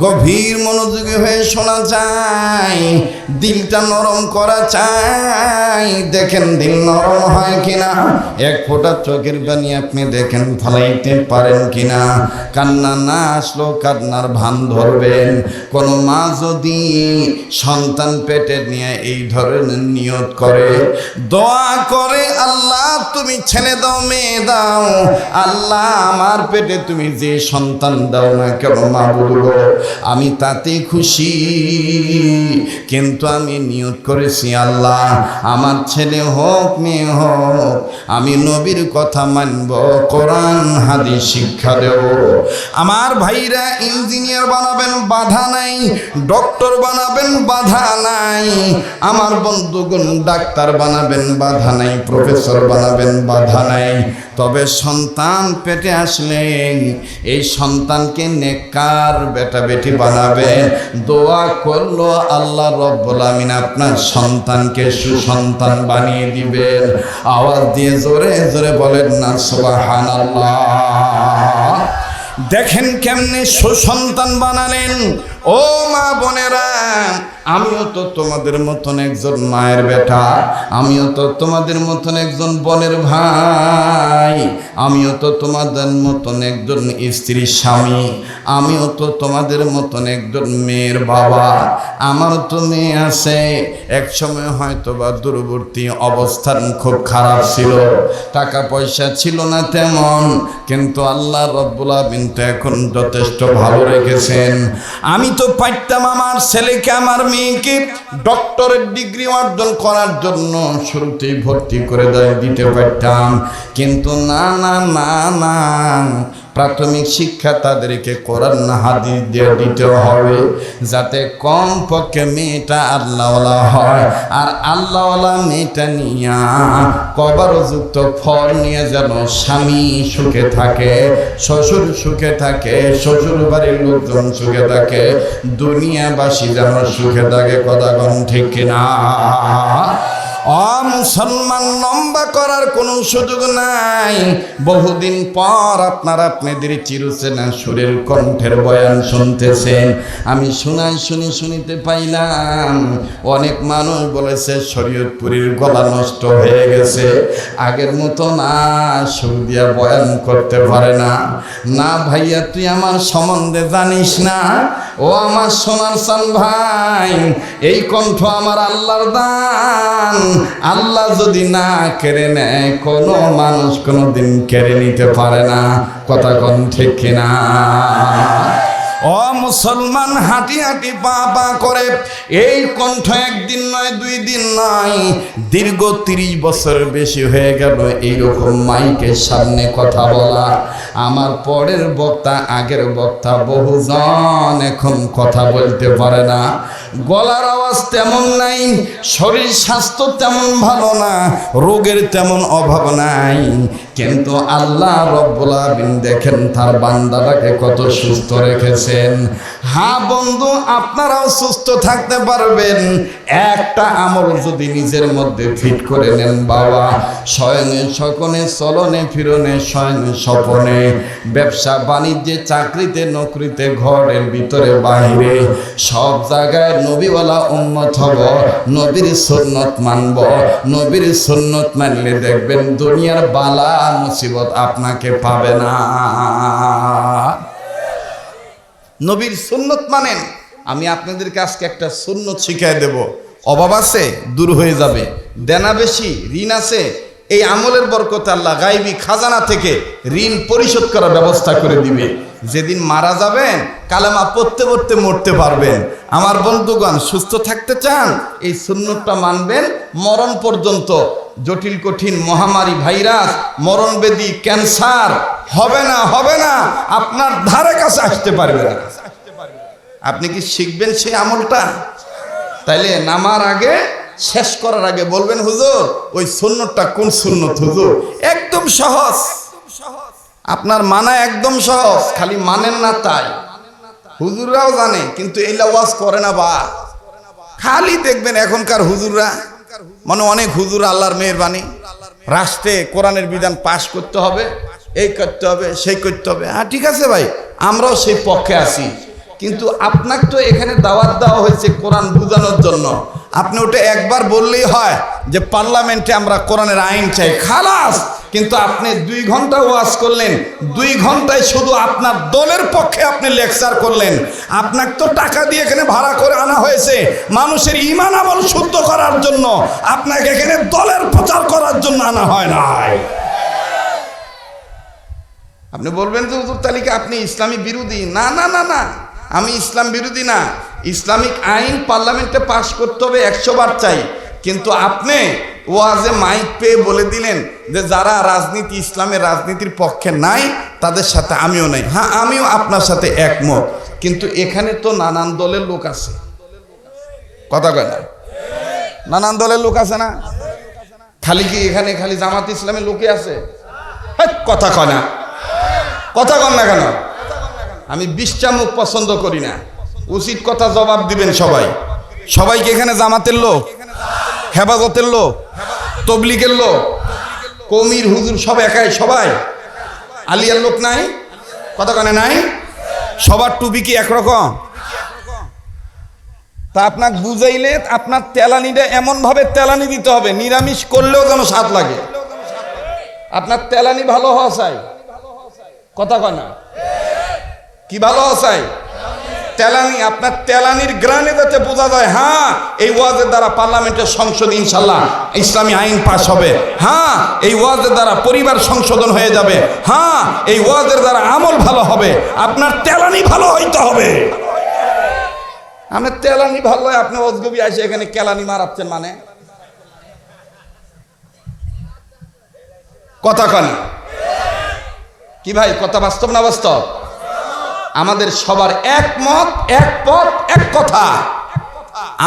গভীর মনোযোগী হয়ে শোনা যায়, দিলটা নরম করা চাই। দেখেন দিল নরম হয় কিনা। এক ফোঁটা চোখের পানি আপনি দেখেন ফলাইতে পারেন কিনা। কান্না না আসলেও কান্নার ভান ধরবেন। কোন মা যদি সন্তান পেটে নিয়ে এই ধরনের নিয়ত করে, দোয়া করে, আল্লাহ তুমি ছেলে দাও মেয়ে দাও, আল্লাহ আমার পেটে তুমি যে সন্তান দাও না কেন মাবুদ, আমি তাতে খুশি, কিন্তু আমি নিয়ত করেছি আল্লাহ আমার ছেলে হোক মেয়ে হোক, আমি নবীর কথা মানব, কোরআন হাদিস শিক্ষা দেব। আমার ভাইরা ইঞ্জিনিয়ার বানাবেন বাধা নাই, ডক্টর বানাবেন বাধা নাই, আমার বন্ধুগণ ডাক্তার বানাবেন বাধা নাই, প্রফেসর বানাবেন বাধা নাই। তবে সন্তান পেটে আসলে এই সন্তানকে নেককার বেটা বেটি বানাবে। দোয়া করলো আল্লাহ রব্বুল আমিন আপনার সন্তানকে সুসন্তান বানিয়ে দিবেন। আওয়াজ দিয়ে জোরে জোরে বলেন না সুবহানাল্লাহ। দেখেন কেমনে সুসন্তান বানালেন। ও মা বোনেরা, আমিও তো তোমাদের মতন একজন মায়ের বেটা, আমিও তো তোমাদের মতন একজন বোনের ভাই, আমিও তো তোমাদের মতন একজন স্ত্রীর স্বামী, আমিও তো তোমাদের মতন একজন মেয়ের বাবা। আমারও তো মেয়ে আছে। এক সময় হয়তো বা দূরবর্তী অবস্থান খুব খারাপ ছিল, টাকা পয়সা ছিল না তেমন, কিন্তু আল্লাহ রব্বুল আমিন তো এখন যথেষ্ট ভালো রেখেছেন। আমি তো পারতাম আমার ছেলেকে আমার মেয়েকে ডক্টরের ডিগ্রি অর্জন করার জন্য শুরুতেই ভর্তি করে দিতে পারতাম, কিন্তু না না না না, প্রাথমিক শিক্ষা তাদেরকে কোরআন হাদিস দিয়ে দিতে হবে, যাতে কম পক্ষে মেয়েটা আল্লাহওয়ালা হয়। আর আল্লাহওয়ালা মেয়েটা নিয়া কবরযুক্ত ফল নিয়ে যেন স্বামী সুখে থাকে, শ্বশুর সুখে থাকে, শ্বশুর বাড়ির লোকজন সুখে থাকে, দুনিয়াবাসী যেন সুখে থাকে। কথা কোন ঠিক কিনা? মুসলমান, লম্বা করার কোনো সুযোগ নাই। বহুদিন পর আপনাদের চিরচেনা সুরের কণ্ঠের বয়ান শুনতেছেন। আমি শুনিতে পাইলাম অনেক মানুষ বলেছে শরীয়তপুরীর গলা নষ্ট হয়ে গেছে, আগের মতো না সুর দিয়া বয়ান করতে পারে না। না ভাইয়া, তুই আমার সম্বন্ধে জানিস না। ও আমার সোনার সান ভাই, এই কণ্ঠ আমার আল্লাহর দান। আল্লাহ যদি না কেড়ে নেয়, কোনো মানুষ কোনোদিন কেড়ে নিতে পারে না। কথা কোন ঠিক কিনা? ও মুসলমান, হাঁটি হাঁটি পা পা করে এই কণ্ঠ একদিন নয়, 2 দিন নয়, দীর্ঘ 30 বছর বেশি হয়ে গেল এইরকম মাইকের সামনে কথা বলা। আমার পরের বক্তা, আগের বক্তা বহুজন এখন কথা বলতে পারে না, গলার আওয়াজ তেমন নাই, শরীর স্বাস্থ্য তেমন ভালো না, রোগের তেমন অভাব নাই, কিন্তু আল্লাহ রব্বুল আলামিন দেখেন তার বান্দাটাকে কত সুস্থ রেখেছেন। হ্যাঁ বন্ধু, আপনারাও সুস্থ থাকতে পারবেন একটা আমল যদি নিজের মধ্যে ফিট করে নেন বাবা। শয়নে স্বপনে, চলনে ফিরনে, শয়নে স্বপনে, ব্যবসা বাণিজ্যে, চাকরিতে নকরিতে, ঘরের ভিতরে বাহিরে, সব জায়গায় নবীওয়ালা উম্মত হব, নবীর সুন্নত মানব। নবীর সুন্নত মানলে দেখবেন দুনিয়ার বালা মুসিবত আপনাকে পাবে না। নবীর সুন্নত মানেন। আমি আপনাদেরকে আজকে একটা সুন্নত শিখিয়ে দেব। অভাব আছে, দূর হয়ে যাবে। দেনা বেশি, ঋণ আছে, এই আমলের বরকতে আল্লাহ গায়বী খাজানা থেকে ঋণ পরিশোধ করার ব্যবস্থা করে দিবে। যেদিন মারা যাবেন কালেমা পড়তে পড়তে মরতে পারবেন। আমার বন্ধুগণ, সুস্থ থাকতে চান, এই সুন্নতটা মানবেন মরণ পর্যন্ত। জটিল কঠিন মহামারী, ভাইরাস, মরণবেদী, ক্যান্সার হবে না, হবে না, আপনার ধারে কাছে আসতে পারবে না। আপনি কি শিখবেন সেই আমলটা? তাইলে নামার আগে, শেষ করার আগে বলবেন, হুজুর ওই সুন্নতটা কোন সুন্নত হুজুর? একদম সহজ, আপনার মানা একদম সহজ, খালি মানেন না তাই। হুজুররাও জানে কিন্তু এইলা ওয়াজ করে না। বা খালি দেখবেন এখনকার হুজুররা, মানে অনেক হুজুর আল্লাহর মেহেরবানি, রাষ্ট্রে কোরআনের বিধান পাশ করতে হবে, এই করতে হবে, সেই করতে হবে। হ্যাঁ ঠিক আছে ভাই, আমরাও সেই পক্ষে আছি, কিন্তু আপনাকে তো এখানে দাওয়াত দেওয়া হয়েছে কোরআন বোঝানোর জন্য। আপনি ওটা একবার বললেই হয় যে পার্লামেন্টে আমরা কোরআনের আইন চাই, খালাস। কিন্তু আপনি 2 ঘন্টা ওয়াজ করলেন, 2 ঘন্টায় শুধু আপনার দলের পক্ষে আপনি লেকচার করলেন। আপনাকে তো টাকা দিয়ে এখানে ভাড়া করে আনা হয়েছে মানুষের ঈমান আমল শুদ্ধ করার জন্য, আপনাকে এখানে দলের প্রচার করার জন্য আনা হয় নাই। আপনি বলবেন যে হুজুর তালিকা আপনি ইসলামী বিরোধী। না না না না, আমি ইসলাম বিরোধী না। ইসলামিক আইন পার্লামেন্টে পাশ করতে হবে, 100 বার চাই। কিন্তু আপনি ওয়াজে মাইক পেয়ে বলে দিলেন যে যারা রাজনীতি, ইসলামের রাজনীতির পক্ষে নাই তাদের সাথে আমিও নাই। হ্যাঁ, আমিও আপনার সাথে একমত, কিন্তু এখানে তো নানান দলের লোক আছে। কথা কয় না? নানান দলের লোক আছে না? খালি কি এখানে খালি জামাত ইসলামের লোকে আছে? কথা কয় না, কথা কন না কেন? আমি 20টা মুখ পছন্দ করি না, উচিত কথা জবাব দিবেন সবাই। সবাইকে এখানে জামাতের লোক, হেফাজতের লোক, তবলিগের লোক, কমির হুজুর সব একাই, সবাই আলিয়ার লোক নাই? কথা কানে নাই? সবার টুপি কি একরকম? তা আপনাকে বুঝাইলে আপনার তেলানিটা এমন ভাবে তেলানি দিতে হবে, নিরামিষ করলেও যেন স্বাদ লাগে। আপনার তেলানি ভালো হওয়া চাই। কথা কয় না? কি ভালো হওয়া চাই? তেলানি। আপনার তেলানির গ্রানে যাতে বোঝা যায়, হ্যাঁ এই ওয়াজের দ্বারা পার্লামেন্টের সংসদ ইনশাল্লাহ ইসলামী আইন পাস হবে, হ্যাঁ এই ওয়াজের দ্বারা পরিবার সংশোধন হয়ে যাবে, হ্যাঁ এই ওয়াজের দ্বারা আমল ভালো হবে। আপনার তেলানি ভালো হইতে হবে। আপনার তেলানি ভালো হয়, আপনি অজগবি আসে এখানে কেলানি মারাচ্ছেন মানে? কথা কন কি ভাই? কথা বাস্তব না বাস্তব? আমাদের সবার একমত, এক পথ, এক কথা।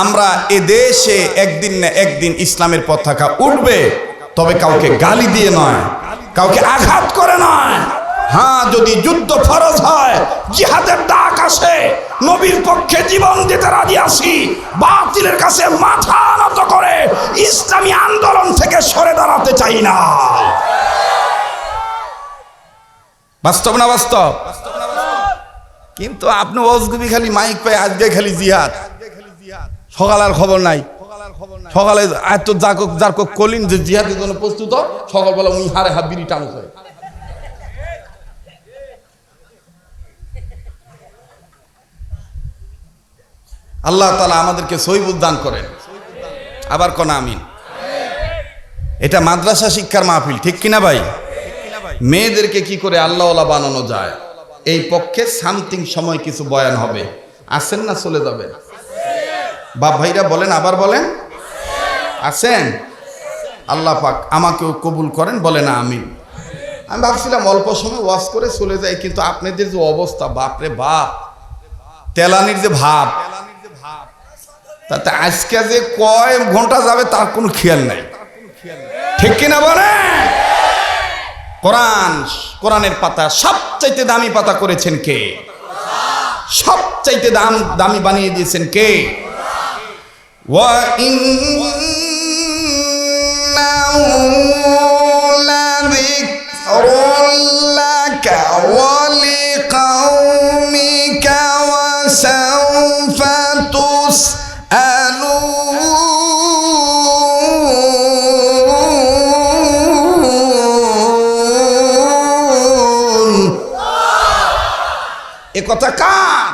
আমরা এ দেশে একদিন না একদিন ইসলামের পতাকা উঠবে, তবে কাউকে গালি দিয়ে নয়, কাউকে আঘাত করে নয়। হ্যাঁ, যদি যুদ্ধ ফরজ হয়, জিহাদের ডাক আসে, নবীর পক্ষে জীবন দিতে রাজি আছি, বাতিলের কাছে মাথা নত করে ইসলামী আন্দোলন থেকে সরে দাঁড়াতে চাই না। বাস্তব না বাস্তব? কিন্তু আপনি অজগবি খালি মাইক পায়, আজকে খালি জিহাদ, সকাল আর খবর নাই। সকালে এত যার কলিন যে জিহাদের জন্য প্রস্তুত, সকালবেলা উনি হারে হাত বিড়ি টানো করে। আল্লাহ তাআলা আমাদেরকে সহিবুল দান করেন। আবার কোন আমিন। এটা মাদ্রাসা শিক্ষার মাহফিল, ঠিক কিনা ভাই? মেয়েদেরকে কি করে আল্লাহওয়ালা বানানো যায় এই পক্ষে সামথিং সময় কিছু বয়ান হবে। আসেন না চলে যাবেন? বাপ ভাইরা বলেন, আবার বলেন, আছেন? আল্লাহ পাক আমাকেও কবুল করেন, বলে না আমিন। আমি ভাবছিলাম অল্প সময় ওয়াজ করে চলে যাই, কিন্তু আপনাদের যে অবস্থা, বাপরে বাপ, তেলানির যে ভাব, তাতে আজকে যে কয় ঘন্টা যাবে তার কোনো খেয়াল নাই, ঠিক কিনা বলে? কোরআনের পাতা সবচাইতে দামি পাতা করেছেন কে? সবচাইতে দামি বানিয়ে দিয়েছেন কে? ওয়া ইন্নাহু লাযিকরুন লাকা ওয়া লিকাওমিকা ওয়া সাওফা তুসআলুন। এ কথা কার?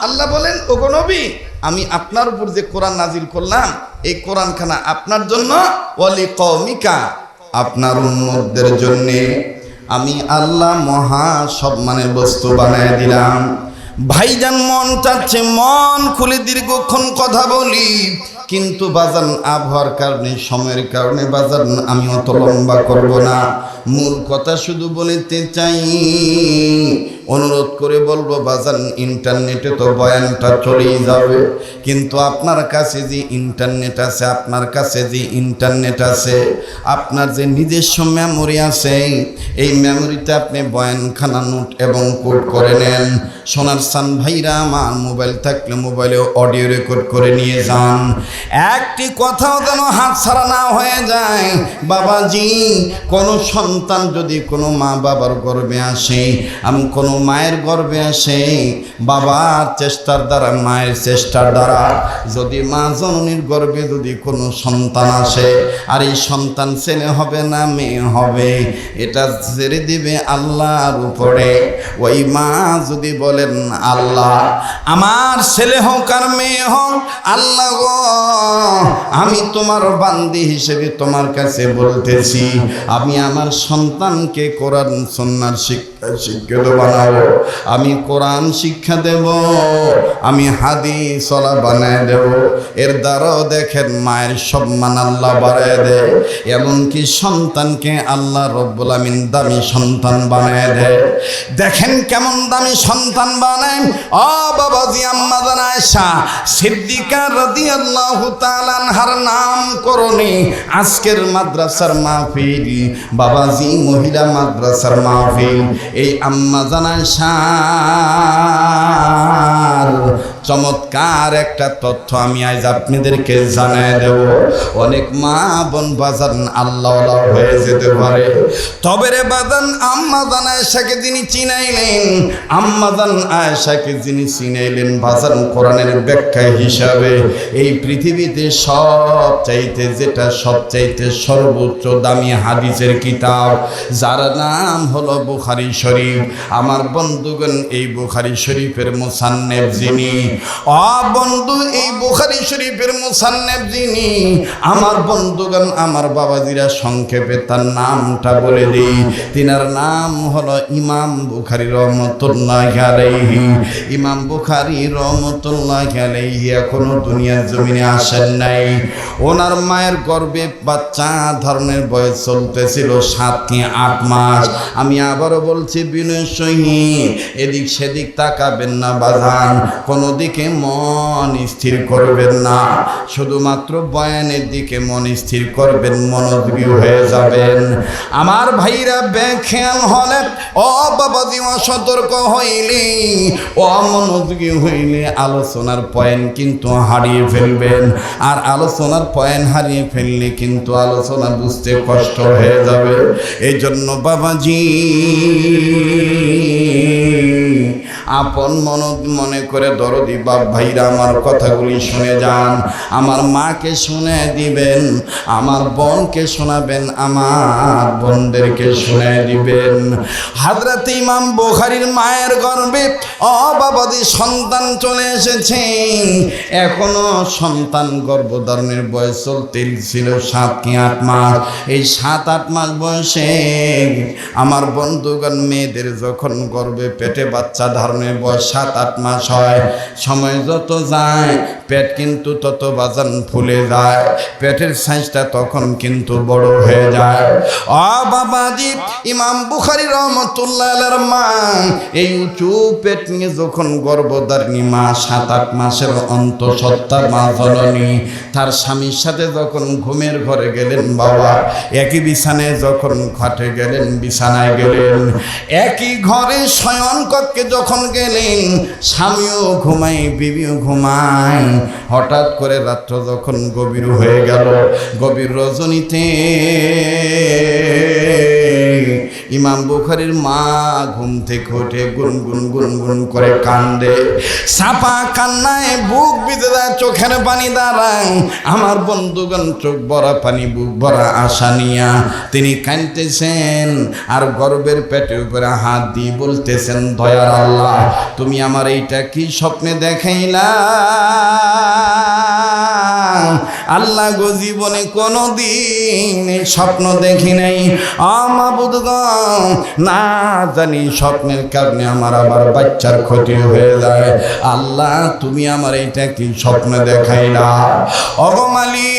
আল্লাহ বলেন, ওগো নবী, আমি আপনার উপর যে কোরআন নাজিল করলাম, এই কোরআনখানা আপনার জন্য, ওয়ালি কওমিকা, আপনার উম্মতদের জন্য আমি আল্লাহ মহা সম্মানের বস্তু বানায় দিলাম। ভাইজান মন চাচ্ছে মন খুলে দীর্ঘক্ষণ কথা বলি, কিন্তু বাজান আবহাওয়ার কারণে, সময়ের কারণে বাজান আমি অত লম্বা করব না। মূল কথা শুধু বলতে চাই, অনুরোধ করে বলবো বাজান, ইন্টারনেটে তো বয়ানটা চলেই যাবে, কিন্তু আপনার কাছে যে ইন্টারনেট আছে, আপনার কাছে যে ইন্টারনেট আছে, আপনার যে নিজস্ব মেমোরি আছে, এই মেমোরিতে আপনি বয়ানখানা নোট এবং কোড করে নেন। সোনার সান ভাইরা আমার, মোবাইল থাকলে মোবাইলে অডিও রেকর্ড করে নিয়ে যান। একটি কথাও যেন হাত ছাড়া না হয়ে যায়। বাবাজি, কোনো সন্তান যদি কোনো মা বাবার গর্ভে আসে, আমি কোনো মায়ের গর্ভে আসে, বাবার চেষ্টার দ্বারা, মায়ের চেষ্টার দ্বারা, যদি মা জননীর গর্ভে যদি কোনো সন্তান আসে, আর এই সন্তান ছেলে হবে না মেয়ে হবে, এটা ছেড়ে দিবে আল্লাহর উপরে। ওই মা যদি বলেন, আল্লাহ আমার ছেলে হোক আর মেয়ে হোক, আল্লাহ গো আমি তোমার বান্দি হিসেবে তোমার কাছে বলতেছি, আমি আমার সন্তানকে কোরআন সুন্নাহর শিক্ষিত বানাবো, আমি কোরআন শিক্ষা দেব, আমি হাদিস চলা বানায় দেব। এর দ্বারাও দেখেন মায়ের সম্মান আল্লাহ বাড়ায় দেয়, এমনকি সন্তানকে আল্লাহ রব্বুল আমিন দামি সন্তান বানায় দেয়। দেখেন কেমন দামি সন্তান বানায়। ও বাবাজি, আম্মা জান আয়েশা সিদ্দিকা রাদিয়াল্লাহু তাআলা আনহার নাম করণে আজকের মাদ্রাসার মাহফিল, বাবাজি মহিলা মাদ্রাসার মাহফিল। এই আম্মা জান আয়েশার চমৎকার একটা তথ্য আমি আজ আপনাদেরকে জানাই দেব। অনেক মা বোন বাজান আল্লাহ হয়ে যেতে পারে, তবে রে বাজান আম্মা জান আয়েশাকে যিনি চিনাইলেন, আম্মা জান আয়েশাকে যিনি চিনাইলেন বাজান কোরআনের ব্যাখ্যা হিসাবে, এই পৃথিবীতে সবচাইতে যেটা সবচাইতে সর্বোচ্চ দামি হাদিসের কিতাব, যার নাম হলো বুখারী শরীফ। আমার বন্ধুগণ, এই বুখারী শরীফের মুসান্নেফ যিনি, বন্ধু এই বুখারী শরীফের মুসান্নেফ যিনি, আমার বন্ধুগণ, আমার বাবাজিরা সংক্ষেপে তার নামটা বলে দিই। তিনার নাম হলো ইমাম বুখারী রহমতুল্লাহি আলাইহি। ইমাম বুখারী রহমতুল্লাহি আলাইহি এখনো দুনিয়ার জমিনে আসেন নাই। ওনার মায়ের গর্ভে বাচ্চা ধরনের বয়স চলতেছিল 7 থেকে 8 মাস। আমি আবারও বলছি বিনয় সহিত এদিক সেদিক তাকাবেন না বাজান, কোনো দিকে মন স্থির করবেন না, শুধুমাত্র বয়ানের দিকে মন স্থির করবেন, মনোযোগী হয়ে যাবেন। আমার ভাইরা বেখেয়াল হলে, ও বাবাজি অসতর্ক হইলে, অমনোযোগী হইলে আলোচনার পয়েন্ট কিন্তু হারিয়ে ফেলবেন। আর আলোচনার পয়েন্ট হারিয়ে ফেললে কিন্তু আলোচনা বুঝতে কষ্ট হয়ে যাবে। এই জন্য বাবাজি আপন মনে করে দরদি বাপ ভাইরা আমার কথাগুলি শুনে যান। আমার মাকে শুনে দিবেন, আমার বোনকে শোনাবেন, আমার বোনদেরকে শুনে দিবেন। হযরত ইমাম বুখারীর মায়ের গর্ভে অবাবদি সন্তান চলে এসেছে। এখনো সন্তান গর্ভধারণের বয়স চলতেছিল 7 কি 8 মাস। এই 7-8 মাস বয়সে আমার বন্ধুগণ মেয়েদের যখন গর্ভে পেটে বাচ্চা ধারণের বয়স 7-8 মাস হয়, সময় যত যায় পেট কিন্তু তত বাজান ফুলে যায়, পেটের সাইজটা তখন কিন্তু বড় হয়ে যায়। ও বাবাজি, ইমাম বুখারী রহমাতুল্লাহ আলাইহির মা এই উঁচু পেট নিয়ে যখন গর্ভধারিণী মা 7-8 মাসের অন্তঃসত্ত্বা মা জননী তার স্বামীর সাথে যখন ঘুমের ঘরে গেলেন, বাবা একই বিছানায় যখন খাটে গেলেন, বিছানায় গেলেন, একই ঘরে শয়ন কক্ষে যখন গেলেন, স্বামীও ঘুমায় বিবিও ঘুমায়। হঠাৎ করে রাত্র যখন গভীর হয়ে গেল, গভীর রজনীতে ইমাম বুখারীর মা ঘুম থেকে উঠে গুনগুন গুনগুন করে কান্দে, সাপা কান্নায় বুক ভিজে যায়, চোখের পানি দাঁড়ায়। আমার বন্ধুগণ চোখ ভরা পানি, বুক ভরা আশা নিয়া তিনি কাঁদতেছেন আর গর্বের পেটের উপরে হাত দিয়ে বলতেছেন, দয়ার আল্লাহ তুমি আমার এইটা কি স্বপ্নে দেখাইলা? আল্লাহ গো, জীবনে কোনোদিন স্বপ্ন দেখি নাই। মাবুদগণ, না জানি স্বপ্নের কারণে আমার আবার বাচ্চার ক্ষতি হয়ে যায়। আল্লাহ তুমি আমার এইটা কি স্বপ্ন দেখাইলা? ওগো মালিক,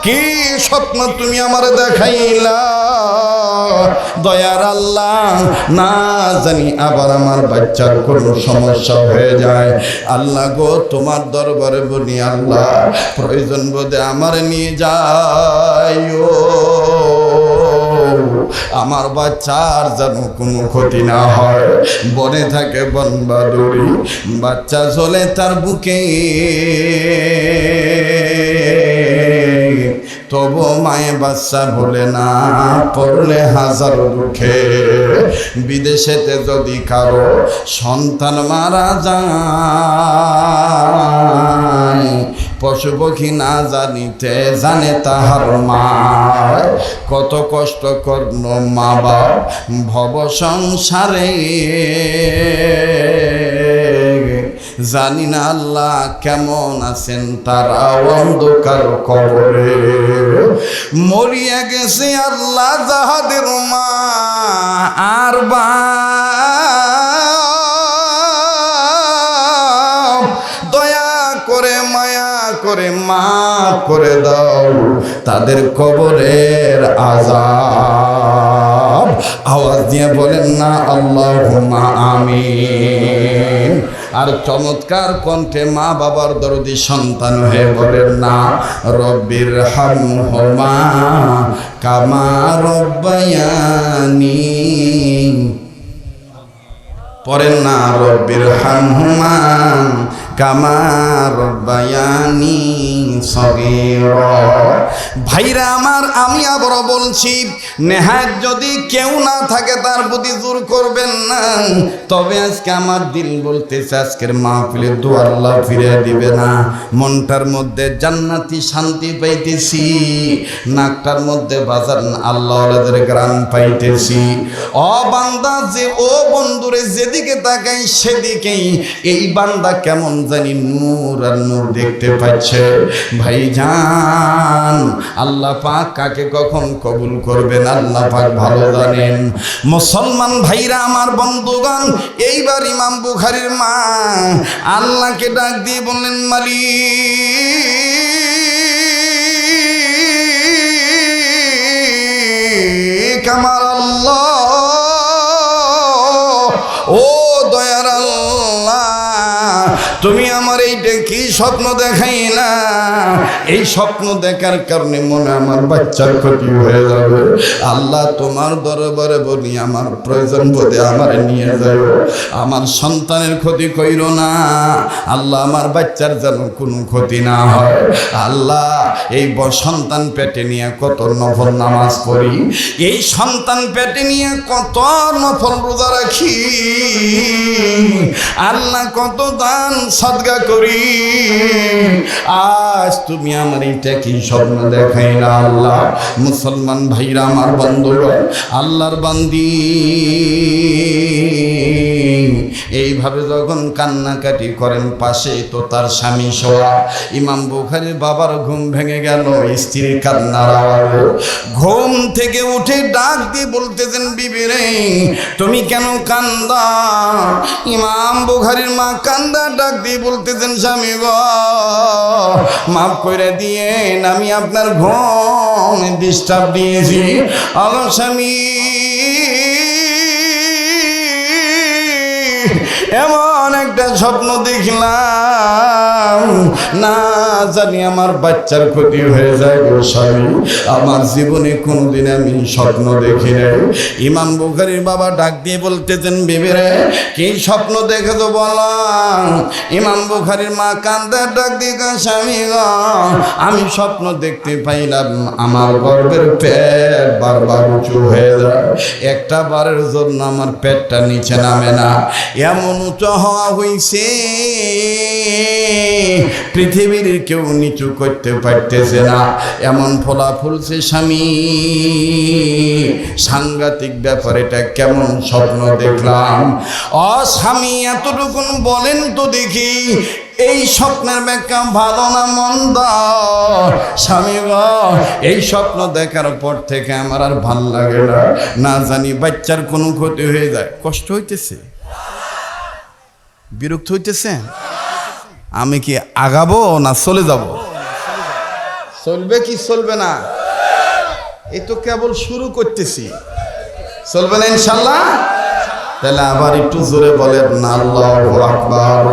কি স্বপ্ন তুমি আমার দেখাইলা? দয়ার আল্লাহ, না জানি আবার আমার বাচ্চার কোনো সমস্যা হয়ে যায়। আল্লাহ গো, তোমার দরবারে বলি, আল্লাহ প্রয়োজন বোধে আমার নিয়ে যাইও, আমার বাচ্চার যেন কোনো ক্ষতি না হয়। বনে থাকে বনবাদুরি, বাচ্চা চলে তার বুকে, তবু মায়ে বাচ্চা ভুলে না, পড়লে হাজার দুঃখে। বিদেশেতে যদি কারো সন্তান মারা যায়, পশু পক্ষী না জানিতে জানে তাহার মা, কত কষ্ট করল মা বাপ ভব সংসারে। জানি না আল্লাহ কেমন আছেন তারা অন্ধকার কবরে। মরিয়া গেছে আল্লাহ যাহাদের মা আর বাপ, দয়া করে মায়া করে মাফ করে দাও তাদের কবরের আযাব। আওয়াজ দিয়ে বলেন না আল্লাহুম্মা আমিন। আর চমৎকার কণ্ঠে মা বাবার দরদি সন্তান হয়ে বলেন না, রব্বির হামহুমা কামা রব্বায়ানি। পড়েন না, রব্বির হামহুমা কামা রব্বায়ানি সগীরা। ভাইরা আমার, আমি আবার বলছি, নেহাত যদি কেউ না থাকে তার প্রতি জোর করবেন না। তবে আজকে আমার দিল বলতেছে, আজকের মাহফিলে দোয়া আল্লাহ ফিরে দিবে না। মনটার মধ্যে জান্নাতি শান্তি পাইতেছি, নাকটার মধ্যে বাজার আল্লাহর গ্রাম পাইতেছি। ও বান্দা, যে ও বন্ধুরে যেদিকে তাকাই সেদিকেই এই বান্দা কেমন জানি নূর আর নূর দেখতে পাচ্ছে। ভাইজান, আল্লাহ পাক কাকে কখন কবুল করবেন আল্লাহ পাক ভালো জানেন। মুসলমান ভাইরা আমার, বন্ধুগণ, এইবার ইমাম বুখারীর মা আল্লাহকে ডাক দিয়ে বললেন, মালিক আমার আল্লাহ, ও দয়ার আল্লাহ, তুমি আমার এইটা কি স্বপ্ন দেখাই না, এই স্বপ্ন দেখার কারণে মনে আমার বাচ্চার ক্ষতি হয়ে যাবে। আল্লাহ তোমার দরবারে বলি আমার প্রয়োজন বোধে আমার নিয়ে যাও, আমার সন্তানের ক্ষতি কইরো না আল্লাহ, আমার বাচ্চার যেন কোনো ক্ষতি না হয়। আল্লাহ এই সন্তান পেটে নিয়ে কত নফল নামাজ পড়ি, এই সন্তান পেটে নিয়ে কত নফল রোজা রাখি, আল্লাহ কত দান সাদকা করি, আজ তুমি আমার এটা কি স্বপ্ন দেখাই না আল্লাহ। মুসলমান ভাইরা আমার বন্ধুরা, আল্লাহর বান্দি এইভাবে যখন কান্নাকাটি করেন, পাশে তো তার স্বামী শোয়া। ইমাম বুখারীর বাবার ঘুম ভেঙে গেল স্ত্রীর কান্নার আওয়াজে। ঘুম থেকে উঠে ডাক দিয়ে বলতেছেন, বিবি রে তুমি কেন কান্দা? ইমাম বুখারীর মা কান্দা ডাক দিয়ে বলতেছেন, স্বামী গো মাফ করে দিয়েন, আমি আপনার ঘুম ডিস্টার্ব দিয়েছি। আলো স্বামী, এমন একটা স্বপ্ন দেখলাম, না জানি আমার বাচ্চার ক্ষতি হয়ে যায় গো স্বামী, আমার জীবনে কোনদিন আমি স্বপ্ন দেখি নাই। ইমাম বুখারীর বাবা ডাক দিয়ে বলতেছেন, বিবি রে কি স্বপ্ন দেখে তো বললাম। ইমাম বুখারীর মা কান্দা ডাক দিয়ে, স্বামী গো আমি স্বপ্ন দেখতে পাইলাম আমার গর্ভের পেট বারবার উঁচু হয়ে যায়, একটা বারের জন্য আমার পেটটা নিচে নামে না, এমন উঁচু হওয়া হইছে পৃথিবীর কেউ নিচু করতে পারতেছে না, এমন ফোলা ফুলছে স্বামী, সাংঘাতিক ব্যাপার, এটা কেমন স্বপ্ন দেখলাম। স্বামী এতটুকুন বলেন তো দেখি, এই স্বপ্নের ব্যাখ্যা ভালো না মন্দ? স্বামী গো এই স্বপ্ন দেখার পর থেকে আমার আর ভাল লাগে না, না জানি বাচ্চার কোনো ক্ষতি হয়ে যায়। কষ্ট হইতেছে, বিরক্ত হইতেছে, আমি কি আগাবো না চলে যাব? চলবে কি চলবে না? এই তো কেবল শুরু করতেছি, চলবে না ইনশাল্লাহ? তাহলে আবার একটু জোরে বলেন না আল্লাহু আকবার।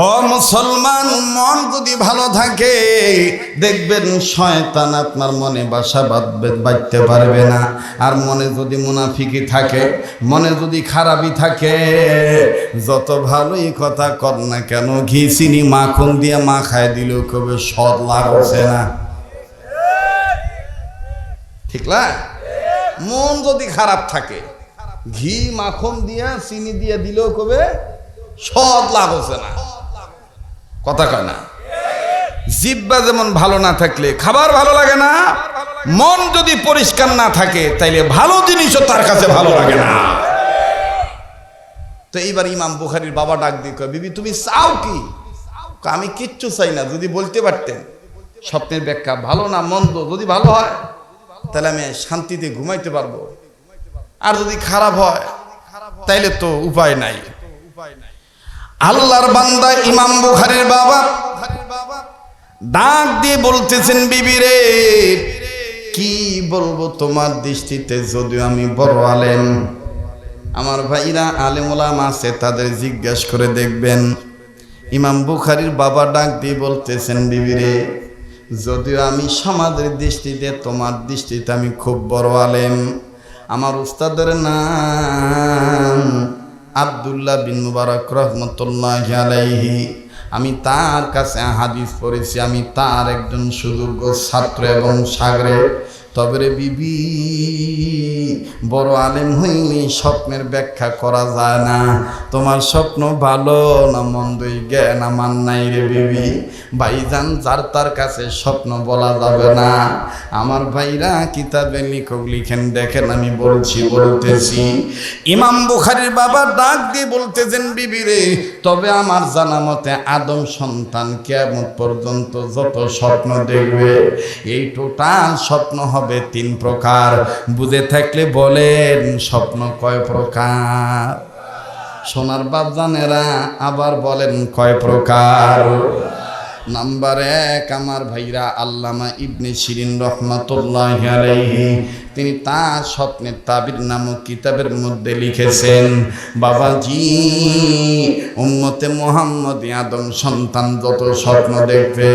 ও মুসলমান, মন যদি ভালো থাকে দেখবেন শয়তান আপনার মনে বাসা বাঁধতে পারবে না। আর মনে যদি মুনাফিকি থাকে, মনে যদি খারাপই থাকে, যত ভালোই কথা কর না কেন, ঘি চিনি মাখন দিয়ে মাখায় দিলেও কবে সদ লাগছে না, ঠিক না? মন যদি খারাপ থাকে, ঘি মাখন দিয়া চিনি দিয়ে দিলেও কবে সদ লাগছে না, কথা কয় না? জিহ্বা যেমন ভালো না থাকলে খাবার ভালো লাগে না, মন যদি পরিষ্কার না থাকে তাইলে ভালো জিনিসও তার কাছে ভালো লাগে না। তো এইবার ইমাম বুখারীর বাবা ডাক দিয়ে কয়, বিবি তুমি চাও কি? আমি কিচ্ছু চাই না, যদি বলতে পারতেন স্বপ্নের ব্যাখ্যা ভালো না মন্দ, যদি ভালো হয় তাহলে আমি শান্তিতে ঘুমাইতে পারবো, আর যদি খারাপ হয় তাইলে তো উপায় নাই। আল্লাহর বান্দা ইমাম বুখারীর বাবা ডাক দিয়ে বলতেছেন, বিবি রে কি বলবো তোমার দৃষ্টিতে যদিও আমি বড় আলেম, আমার ভাইরা আলেম ওলামা আছে তাদের জিজ্ঞাসা করে দেখবেন। ইমাম বুখারীর বাবা ডাক দিয়ে বলতেছেন, বিবি রে যদিও আমি সমাজের দৃষ্টিতে তোমার দৃষ্টিতে আমি খুব বড় আলেম, আমার উস্তাদের নাম আব্দুল্লাহ বিন মুবারক রহমতুল্লাহি আলাইহি, আমি তার কাছে হাদিস পড়েছি, আমি তার একজন সুযোগ্য ছাত্র এবং সাগরেদ। তবে রে বিবি বড় আলেম হইলে স্বপ্নের ব্যাখ্যা করা যায় না, তোমার স্বপ্ন ভালো না মন্দই জ্ঞান আমার নাই রে বিবি। ভাইজান যার তার কাছে স্বপ্ন বলা যাবে না। আমার ভাইরা কিতাবে লেখক লিখেন, দেখেন আমি বলতেছি। ইমাম বুখারীর বাবা ডাক দিয়ে বলতেছেন, বিবি রে তবে আমার জানা মতে আদম সন্তান কিয়ামত পর্যন্ত যত স্বপ্ন দেখবে এই টোটাল স্বপ্ন হবে 3 প্রকার। বুঝে থাকলে বলেন স্বপ্ন কয় প্রকার? সোনার বাপজানেরা আবার বলেন কয় প্রকার? নাম্বার 1 আমার ভাইরা আল্লামা ইবনে শিরিন রহমাতুল্লাহি আলাইহি তিনি তার স্বপ্নের তাবির নামক কিতাবের মধ্যে লিখেছেন, বাবাজি উম্মতে মুহাম্মদ আদম সন্তান যত স্বপ্ন দেখবে,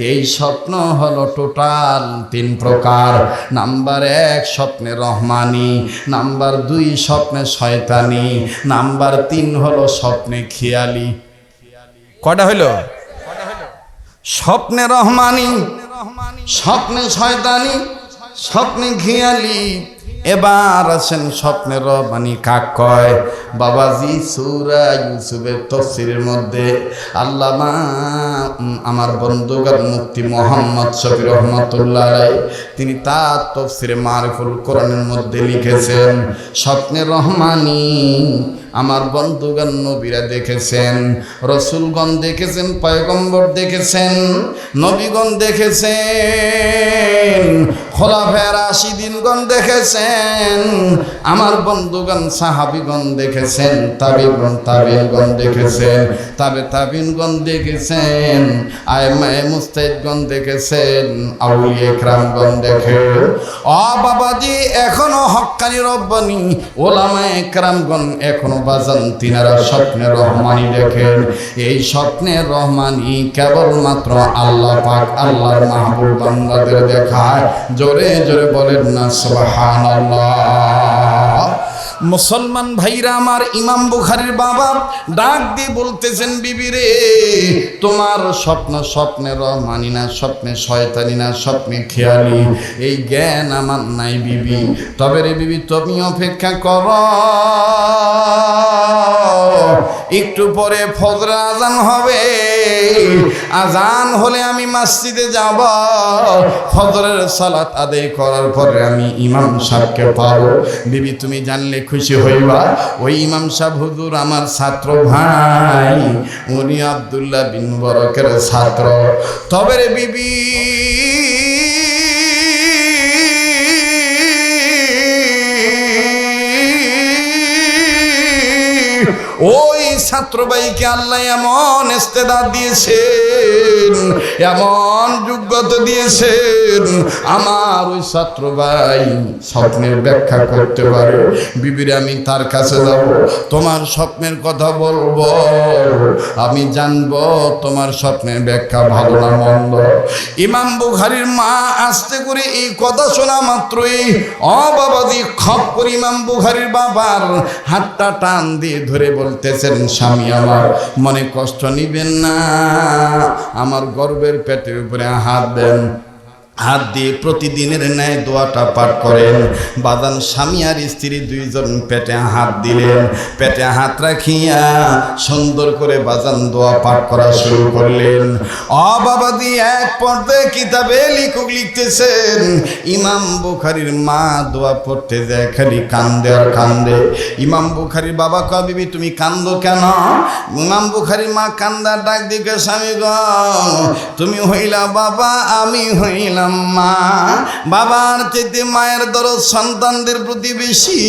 এই স্বপ্ন হলো টোটাল 3 প্রকার। নাম্বার 1 স্বপ্নে রহমানি, নাম্বার 2 স্বপ্নে শয়তানি, নাম্বার 3 হলো স্বপ্নে খেয়ালি। কয়টা হইলো? স্বপ্নে রহমানি, স্বপ্নে শয়তানি, স্বপ্নে খেয়ালি। এবার আছেন স্বপ্নে রহমানি কাক কয়? বাবাজি সূরা ইউসুফের তাফসীরের মধ্যে আল্লামা আমার বন্ধুগণ মুফতি মুহাম্মদ শফি রহমাতুল্লাহ আলাইহি তিনি তার তাফসীরে মারিফুল কোরআনের মধ্যে লিখেছেন, স্বপ্নে রহমানি আমার বন্ধুগণ নবীরা দেখেছেন, রসুলগণ দেখেছেন, পয়গম্বর দেখেছেন, নবীগণ দেখেছেন, খোলাফায়ে রাশিদিনগণ দেখেছেন, আমার বন্ধুগণ সাহাবীগণ দেখেছেন, তাবিঈনগণ দেখেছেন, তাবিঈনগণ দেখেছেন, আইম্মায়ে মুজতাহিদগণ দেখেছেন, আউলিয়া ইকরামগণ দেখেন। ও বাবাজি এখনো হক্কানি রব্বানি ওলামায়ে ইকরামগণ এখনো বাজান তিনারা স্বপ্নে রহমানি দেখেন। এই স্বপ্নে রহমানি কেবলমাত্র আল্লাহ পাক আল্লাহর মাহবুব বান্দাদের দেখায়। জোরে জোরে বলেন না সুবহানাল্লাহ। মুসলমান ভাইরা আমার, ইমাম বুখারীর বাবা ডাক দিয়ে বলতেছেন, বিবি রে তোমার স্বপ্ন স্বপ্নে রহমানি না, স্বপ্নে শয়তানি না, স্বপ্নে খেয়ালি, এই জ্ঞান আমার নাই বিবি। তবে রে বিবি তুমি অপেক্ষা করো, একটু পরে ফজর আজান হবে, আজান হলে আমি মসজিদে যাব, ফজরের সালাত আদায় করার পরে আমি ইমাম সাহেবকে পাবো। বিবি তুমি জানলে খুশি হইবা, ওই ইমাম সাহেব হুজুর আমার ছাত্র ভাই, উনি আব্দুল্লাহ বিন মুবারকের ছাত্র। তবে রে বিবি ওই ছাত্র ভাইকে আল্লাহ এমন ইস্তেদাদ দিয়েছেন, এমন যোগ্যতা দিয়েছেন, আমার ওই ছাত্র ভাই স্বপ্নের ব্যাখ্যা করতে পারে। বিবিরে আমি তার কাছে যাব, তোমার স্বপ্নের কথা বলবো, আমি জানবো তোমার স্বপ্নের ব্যাখ্যা ভালো না মন্দ। ইমাম বুখারীর মা আস্তে করে এই কথা শোনা মাত্রই ও বাবাজি খপ করে ইমাম বুখারীর বাবার হাতটা টান দিয়ে ধরে বলতেছেন, স্বামী আমার মনে কষ্ট নিবেন না, আমার গর্বের পেটের উপরে হাত দেন, হাত দিয়ে প্রতিদিনের ন্যায় দোয়াটা পাঠ করেন। বাদান স্বামী আর স্ত্রী দুইজন পেটে হাত দিলেন, পেটে হাত রাখিয়া সুন্দর করে বাজান দোয়া পাঠ করা শুরু করলেন। ও বাবাদি এক পর্দায় কিতাবে লিখক লিখতেছেন, ইমাম বুখারীর মা দোয়া পড়তে যায় খালি কান্দে আর কান্দে। ইমাম বুখারীর বাবা কয়, বিবি তুমি কান্দো কেন? ইমাম বুখারীর মা কান্দার ডাক দিকে, স্বামী গো তুমি হইলা বাবা, আমি হইলাম মা, বাবার চেয়ে মায়ের দরদ সন্তানদের প্রতি বেশি।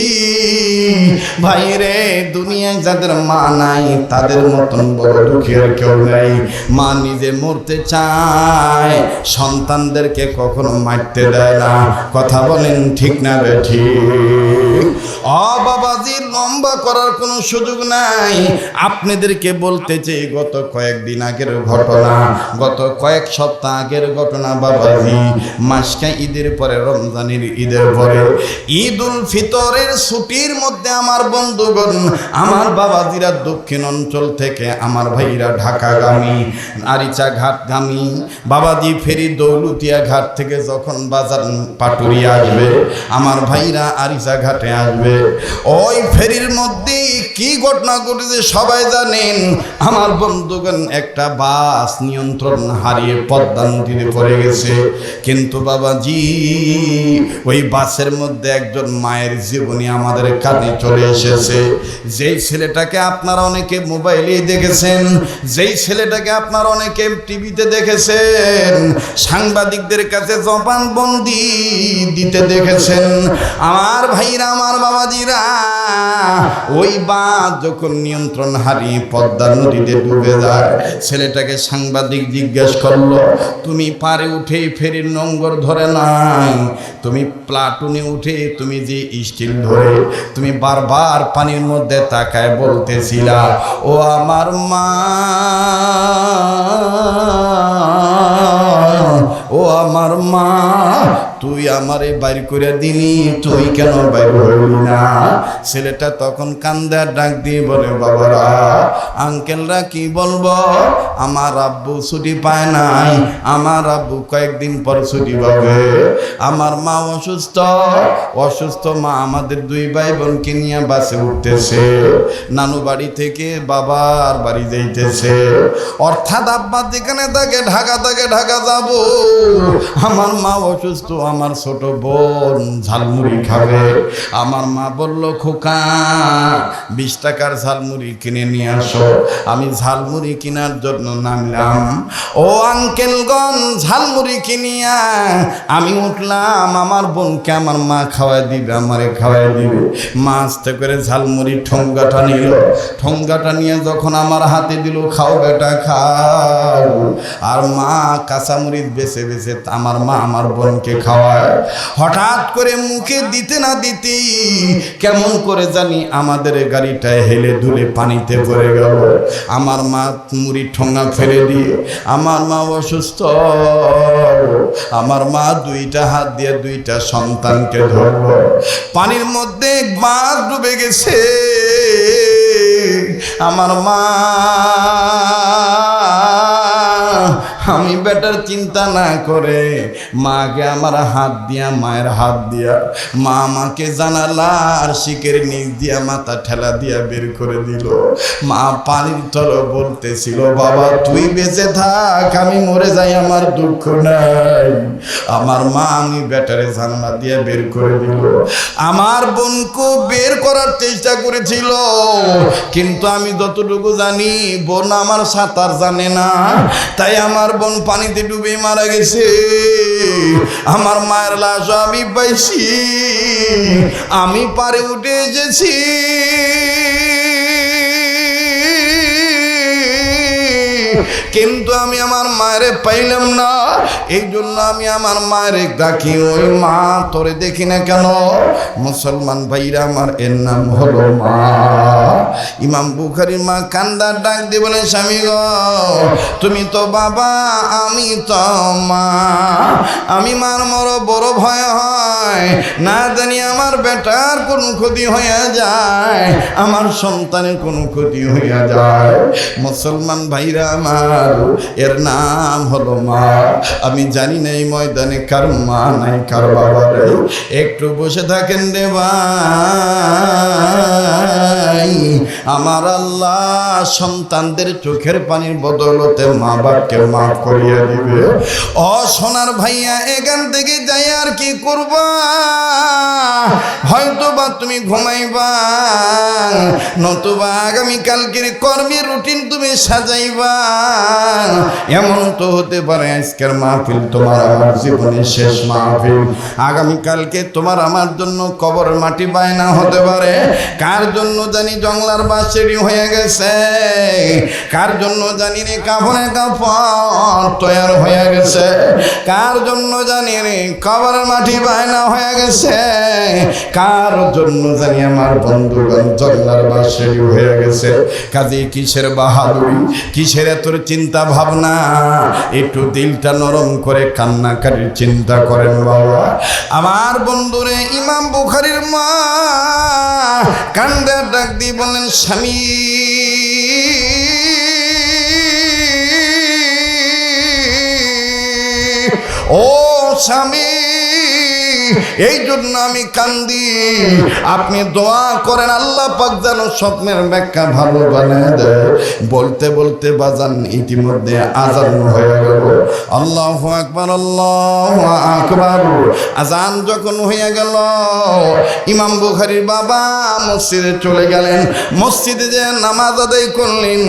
ভাইরে দুনিয়ায় যাদের মা নাই তাদের মতন বড় দুঃখী আর কেউ নাই। মা নিজে মরতে চায়, সন্তানদেরকে কখনো মারতে দেয় না। কথা বলেন ঠিক না বেঠিক? ও বাবাজি লম্বা করার কোনো সুযোগ নাই, আপনাদেরকে বলতে চাই গত কয়েকদিন আগের ঘটনা, গত কয়েক সপ্তাহ আগের ঘটনা। বাবাজি মাসকা ঈদের পরে, রমজানের ঈদের পরে, ঈদ উল ফিতরের ছুটির মধ্যে আমার বন্ধুগণ, আমার বাবাজিরা দক্ষিণ অঞ্চল থেকে, আমার ভাইরা ঢাকাগামী, আরিচা ঘাটগামী, বাবাজি ফেরি দৌলতিয়া ঘাট থেকে যখন বাজার পাটুরিয়া আসবে, আমার ভাইরা আরিচা ঘাটে আসবে, ওই ফেরির মধ্যে কি ঘটনা ঘটেছে সবাই জানেন। আমার বন্ধুগণ একটা বাস নিয়ন্ত্রণ হারিয়ে পদ্মা নদীতে পড়ে গেছে। কিন্তু বাবাজি ওই বাসের মধ্যে একজন মায়ের জীবনী আমাদের কানে চলে এসেছে। যেই ছেলেটাকে আপনারা অনেকে মোবাইলে দেখেছেন, যেই ছেলেটাকে আপনারা অনেকে টিভিতে দেখেছেন, সাংবাদিকদের কাছে জবানবন্দি দিতে দেখেছেন। আমার ভাইরা, আমার বাবাজিরা, ওই বাস যখন নিয়ন্ত্রণ হারিয়ে পদ্মা নদীতে ডুবে যায়, ছেলেটাকে সাংবাদিক জিজ্ঞেস করলো, তুমি পারে উঠে ফেরির নোঙ্গর ধরে নাই, তুমি প্লাটুনে উঠে তুমি যে স্টিল ধরে তুমি বারবার পানির মধ্যে তাকায় বলতেছিলা, ও আমার মা, ও আমার মা, তুই আমারে বাইর করে দিলি, তুই কেন বাইর হইলি না? ছেলেটা তখন কান্দে ডাক দিয়ে বলে, বাবারা, আঙ্কেলরা কি বলবো, আমার আব্বু ছুটি পায় নাই, আমার আব্বু কয়েকদিন পর ছুটি পাবে, আমার মা অসুস্থ, অসুস্থ মা আমাদের দুই ভাই বোনকে নিয়ে বাসে উঠতেছে, নানু বাড়ি থেকে বাবার বাড়ি যাইতেছে, অর্থাৎ আব্বা যেখানে থাকে ঢাকা থেকে ঢাকা যাব, আমার মা অসুস্থ, আমার ছোট বোন ঝালমুড়ি খাবে। আমার মা বলল, খোকা 20 টাকার ঝালমুড়ি কিনে নিয়ে আসো। আমি ঝালমুড়ি কেনার জন্য নামলাম। ও আঙ্কেলগণ, ঝালমুড়ি কিনিয়া আমি উঠলাম, আমার বোনকে আমার মা খাওয়াই দিবে, আমারে খাওয়াই দিবে। মা আস্তে করে ঝালমুড়ি ঠোঙ্গাটা নিল, ঠোঙ্গাটা নিয়ে যখন আমার হাতে দিল, খাও বেটা খাও, আর মা কাঁচামরিচ বেছে বেছে আমার মা আমার বোনকে খাওয়ায়। হঠাৎ করে মুখে দিতে না দিতেই কেমন করে জানি আমাদের গাড়িটায় হেলে দুলে পানিতে পড়ে গেল। আমার মা মুড়ি ঠোঙ্গা ফেলে দিয়ে, আমার মা অসুস্থ, আমার মা দুইটা হাত দিয়ে দুইটা সন্তানকে ধরল, পানির মধ্যে মাছ ডুবে গেছে। আমার মা, আমি বেটার চিন্তা না করে মাকে আমার হাত দিয়া, মায়ের হাত দিয়া, মা আমাকে জানালার শিকের নিচ দিয়া মাথা ঠেলা দিয়া বের করে দিল। মা পানির তল বলতেছিল, বাবা তুই বেঁচে থাক, আমি মরে যাই, আমার দুঃখ নাই। আমার মা আমি বেটারে জানলা দিয়া বের করে দিল। আমার বোনকে বের করার চেষ্টা করেছিল, কিন্তু আমি যতটুকু জানি বোন আমার সাঁতার জানে না, তাই আমার বোন পানিতে ডুবে মারা গেছে। আমার মায়ের লাশ আমি পাইছি, আমি পারে উঠে এসেছি, কিন্তু আমি আমার মায়ের পাইলাম না। এই জন্য আমি আমার মায়ের ডাকি, ওই মা তোরে দেখি না কেন? মুসলমান ভাইরা আমার, এর নাম হলো মা। ইমাম বুখারীর মা কান্দার ডাক দিয়ে বলে, স্বামী গো, তুমি তো বাবা, আমি তো মা। আমি মার মরো বড় ভয় হয়, না জানি আমার বেটার কোনো ক্ষতি হইয়া যায়, আমার সন্তানের কোনো ক্ষতি হইয়া যায়। মুসলমান ভাইরা আমার, এর নাম হলো মা। আমি জানি না এই ময়দানে কার মা নাই, কার বাবা নাই। একটু বসে থাকেন রে ভাই, আমার আল্লাহ সন্তানদের চোখের পানির বদলতে মা বাপকে মাফ করিয়া দিবে। ও সোনার ভাইয়া, এখান থেকে যাই আর কি করবা? হয়তো বা তুমি ঘুমাইবা, নতুবা আগামীকালকের কর্মের রুটিন তুমি সাজাইবা। এমন তো হতে পারে আজকের মাহফিল তোমার আমার জীবনের শেষ মাহফিল। আগামীকালকে তোমার আমার জন্য কবর মাটি বায়না হতে পারে। কার জন্য জানি জংলার বাঁশেরই হয়ে গেছে, কার জন্য জানি রে কাফনে কাফন তৈয়ার হয়ে গেছে, কার জন্য জানি রে কবরের মাটি বায়না হয়ে গেছে, কার জন্য জানি আমার বন্ধুগণ জংলার বাঁশেরই হয়ে গেছে। কাজে কিসের বাহাদুরি, কিসের তোর চিন্তা ভাবনা? একটু দিলটা নরম করে কান্নাকাটির চিন্তা করেন বাবা। আমার বন্ধুরে ইমাম বুখারীর মা কান্দে ডাক দিয়ে বলেন, স্বামী ও স্বামী, এই জন্য আমি কান্দি, আপনি দোয়া করেন আল্লাহ পাক যেন স্বপ্নের ব্যাখ্যা ভালো বানায় দেয়। বলতে বলতে বাজান ইতিমধ্যে আজান হয়ে গেল। আল্লাহু আকবার, আল্লাহু আকবার। আজান যখন হয়ে গেল, ইমাম বুখারীর বাবা মসজিদে চলে গেলেন। মসজিদে যে নামাজ আদায় করলেন,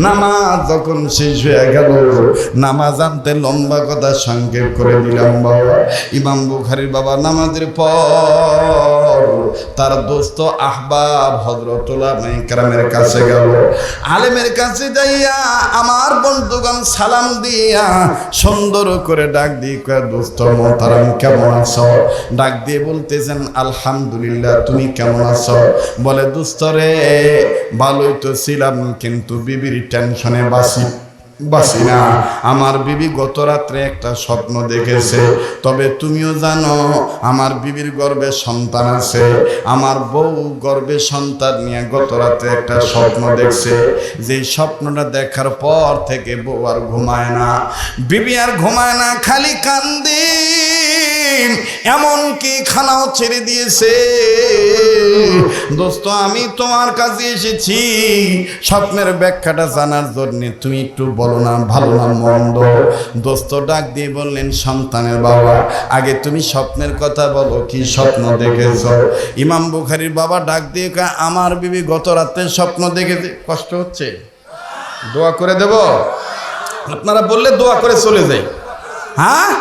নামাজ যখন শেষ হয়ে গেল, নামাজ আনতে লম্বা কথা সংক্ষেপ করে দিলাম বাবা। ইমাম বুখারীর বাবা নামাজের পর তার দোস্ত আহবাব হযরত উলামায়ে কেরামের কাছে গেল। আলেমের কাছে যাইয়া আমার বন্ধুগণ সালাম দিয়া সুন্দর করে ডাক দিয়ে কয়, দোস্ত মোহতারাম কেমন আছো? ডাক দিয়ে বলতেছেন, আলহামদুলিল্লাহ, তুমি কেমন আছো? বলে, দোস্ত রে ভালোই তো ছিলাম, কিন্তু বিবির টেনশনে বাসি না। আমার বিবি গত রাত্রে একটা স্বপ্ন দেখেছে। তবে তুমিও জানো আমার বিবির গর্ভে সন্তান আছে। আমার বউ গর্ভে সন্তান নিয়ে গত রাত্রে একটা স্বপ্ন দেখছে। যে স্বপ্নটা দেখার পর থেকে বউ আর ঘুমায় না, বিবি আর ঘুমায় না, খালি কান্দে, এমনকি খানাও ছেড়ে দিয়েছে। দোস্ত আমি তোমার কাছে এসেছি স্বপ্নের ব্যাখ্যাটা জানার জন্য, তুমি একটু বলো না ভালো না মন্দ। দোস্ত ডাক দিয়ে বললেন, সন্তানের বাবা, আগে তুমি স্বপ্নের কথা বলো, কি স্বপ্ন দেখেছ? ইমাম বুখারীর বাবা ডাক দিয়ে কয়, আমার বিবি গত রাতে স্বপ্ন দেখেছে। কষ্ট হচ্ছে? দোয়া করে দেব? আপনারা বললে দোয়া করে চলে যাই। হ্যাঁ,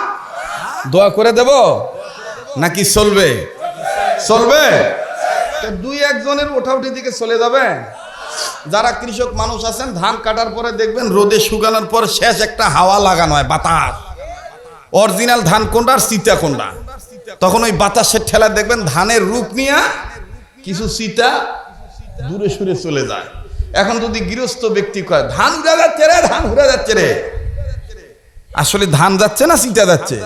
দোয়া করে দেব নাকি চলবে? চলবে। দুই একজনের ওঠাউঠি দিকে চলে যাবে। যারা কৃষক মানুষ আছেন, ধান কাটার পরে দেখবেন রোদে শুকানোর পর শেষ একটা হাওয়া লাগানো হয়, বাতাস। অরিজিনাল ধান কোনটা আর চিতা কোনটা, তখন ওই বাতাসের ঠেলা দেখবেন ধানের রূপ নিয়ে কিছু চিতা দূরে সরে চলে যায়। এখন যদি গৃহস্থ ব্যক্তি কয়, ধান উড়ে যাচ্ছে রে, ধান উড়ে যাচ্ছে রে, আসলে ধান যাচ্ছে না চিতা যাচ্ছে?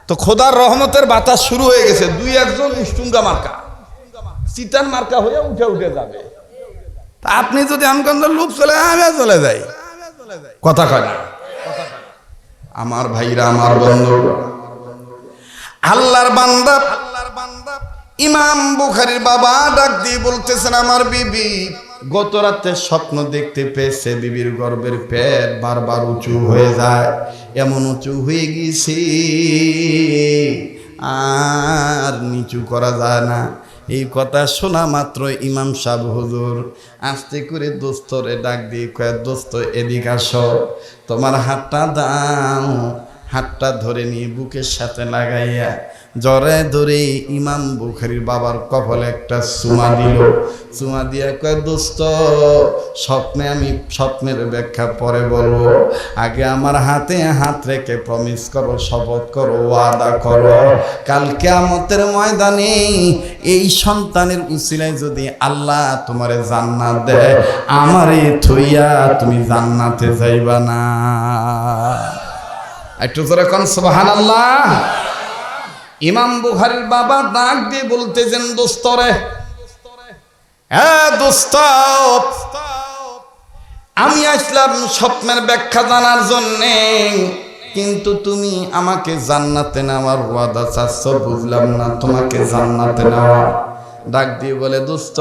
তো খোদার রহমতের বাতাস শুরু হয়ে গেছে। দুই একজন উষ্টুঙ্গা মার্কা, চিতান মার্কা হয়ে উঠে উঠে যাবে। আপনি যদি আমকান্দ লোক চলে চলে যাই, কথা কয় না। আমার ভাইরা, আমার বন্ধু, আল্লাহর বান্দা ইমাম বুখারীর বাবা ডাক দিয়ে বলতেছেন, আমার বিবি গত রাতে স্বপ্ন দেখতে পেয়েছে, বিবির গর্ভের পেট বারবার উঁচু হয়ে যায়, এমন উঁচু হয়ে গেছে আর নিচু করা যায় না। এই কথা শোনা মাত্র ইমাম সাহেব হুজুর আস্তে করে দোস্তরে ডাক দিয়ে কয়, দোস্ত এদিকে আসো, তোমার হাতটা দাও। হাতটা ধরে নিয়ে বুকের সাথে লাগাইয়া জরে ধরে ইমাম বুখারীর বাবার কপালে একটা চুমা দিল। চুমা দিয়া কয়, দোস্ত আমি স্বপ্নের ব্যাখ্যা পরে বলবো, আগে আমার হাতে হাত রেখে প্রমিস করো, শপথ করো, ওয়াদা করো, কাল কিয়ামতের ময়দানে এই সন্তানের উসিলায় যদি আল্লাহ তোমারে জান্নাত দেয়, আমারে থইয়া তুমি জান্নাতে যাইবা না। একটু জোরে কোন সুবহানাল্লাহ। ইমাম বুখারীর বাবা ডাক দিয়ে বলতেছেন, দোস্তরে, হ্যাঁ দোস্ত, আমি আসলাম স্বপ্নের ব্যাখ্যা জানার জন্যে, কিন্তু তুমি আমাকে জান্নাতে নেওয়ার ওয়াদা চাচ্ছ, বুঝলাম না তোমাকে জান্নাতে নেওয়া। ডাক দিয়ে বলে, দোস্ত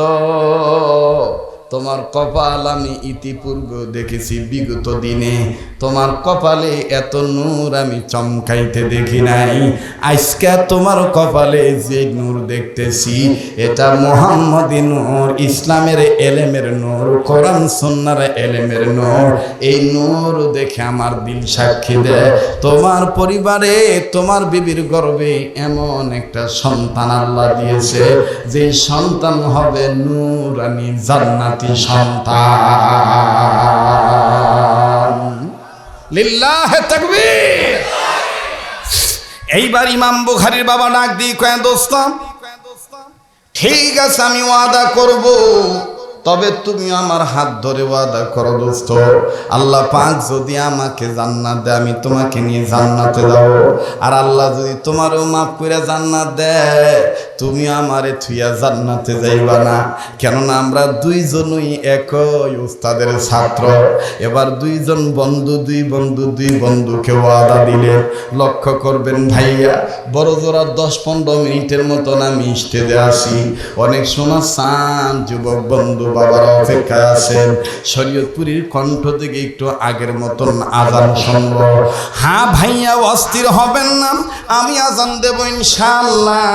তোমার কপাল আমি ইতিপূর্বে দেখেছি বিগত দিনে, তোমার কপালে এত নূর আমি চমকাইতে দেখি নাই। আজকে তোমার কপালে যে নূর দেখতেছি, এটা মুহাম্মদী নূর, ইসলামের এলেমের নূর, কোরআন সুন্নাহর এলেমের নূর। এই নূর দেখে আমার দিল সাক্ষী দেয়, তোমার পরিবারে তোমার বিবির গর্ভে এমন একটা সন্তান আল্লাহ দিয়েছে, যে সন্তান হবে নূরানী জান্নাতি সন্তান। লিল্লাহে তাকবীর। এইবার ইমাম বুখারীর বাবা ডাক দিয়ে কয়, দোস্ত ঠিক আছে আমি ওয়াদা করব, তবে তুমি আমার হাত ধরে ওয়াদা করো দোস্ত, আল্লাহ পাক যদি আমাকে জান্নাত দেয় আমি তোমাকে নিয়ে জান্নাতে যাব, আর আল্লাহ যদি তোমারও মাফ করে জান্নাত দেয় তুমি আমারে থুইয়া জান্নাতে যাইবা না। কেননা আমরা দুইজনই একই উস্তাদের ছাত্র। এবার দুই বন্ধুকে ওয়াদা দিলে, লক্ষ্য করবেন ভাইয়া, বড় জোড়া 10-15 মিনিটের মতন আমি স্টেজে আসি। অনেক সময় সান যুবক বন্ধু বাবার অপেক্ষায় আছেন, শরীয়তপুরীর কণ্ঠ থেকে একটু আগের মতন আজান শুনব। হ্যাঁ ভাইয়া, অস্থির হবেন না, আমি আজান দেব ইনশাআল্লাহ।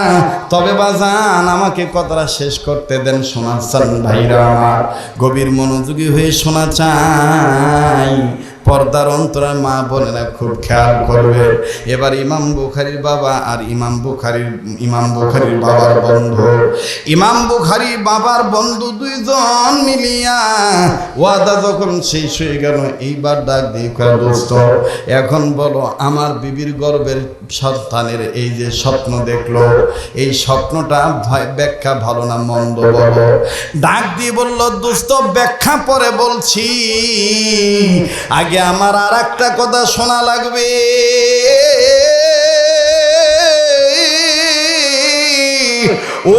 তবে বাজান আমাকে কথাটা শেষ করতে দেন, শোনা চান ভাইরা আমার, গভীর মনোযোগী হয়ে শোনা চাই। পর্দার অন্তরের মা বোনেরা খুব খেয়াল করবে। এবার ইমাম বুখারীর বাবা আর ইমাম বুখারীর বাবার বন্ধু, ইমাম বুখারীর বাবার বন্ধু দুইজন মিলিয়া ওয়াদা যখন শেষ হয়ে গেল, এইবার ডাক দিয়ে কয়, দোস্ত এখন বলো আমার বিবির গর্ভের সন্তানের এই যে স্বপ্ন দেখলো, এই স্বপ্নটা ব্যাখ্যা ভালো না মন্দ বলো। ডাক দিয়ে বলল, দোস্ত ব্যাখ্যা পরে বলছি, আগে আমার আর একটা কথা শোনা লাগবে।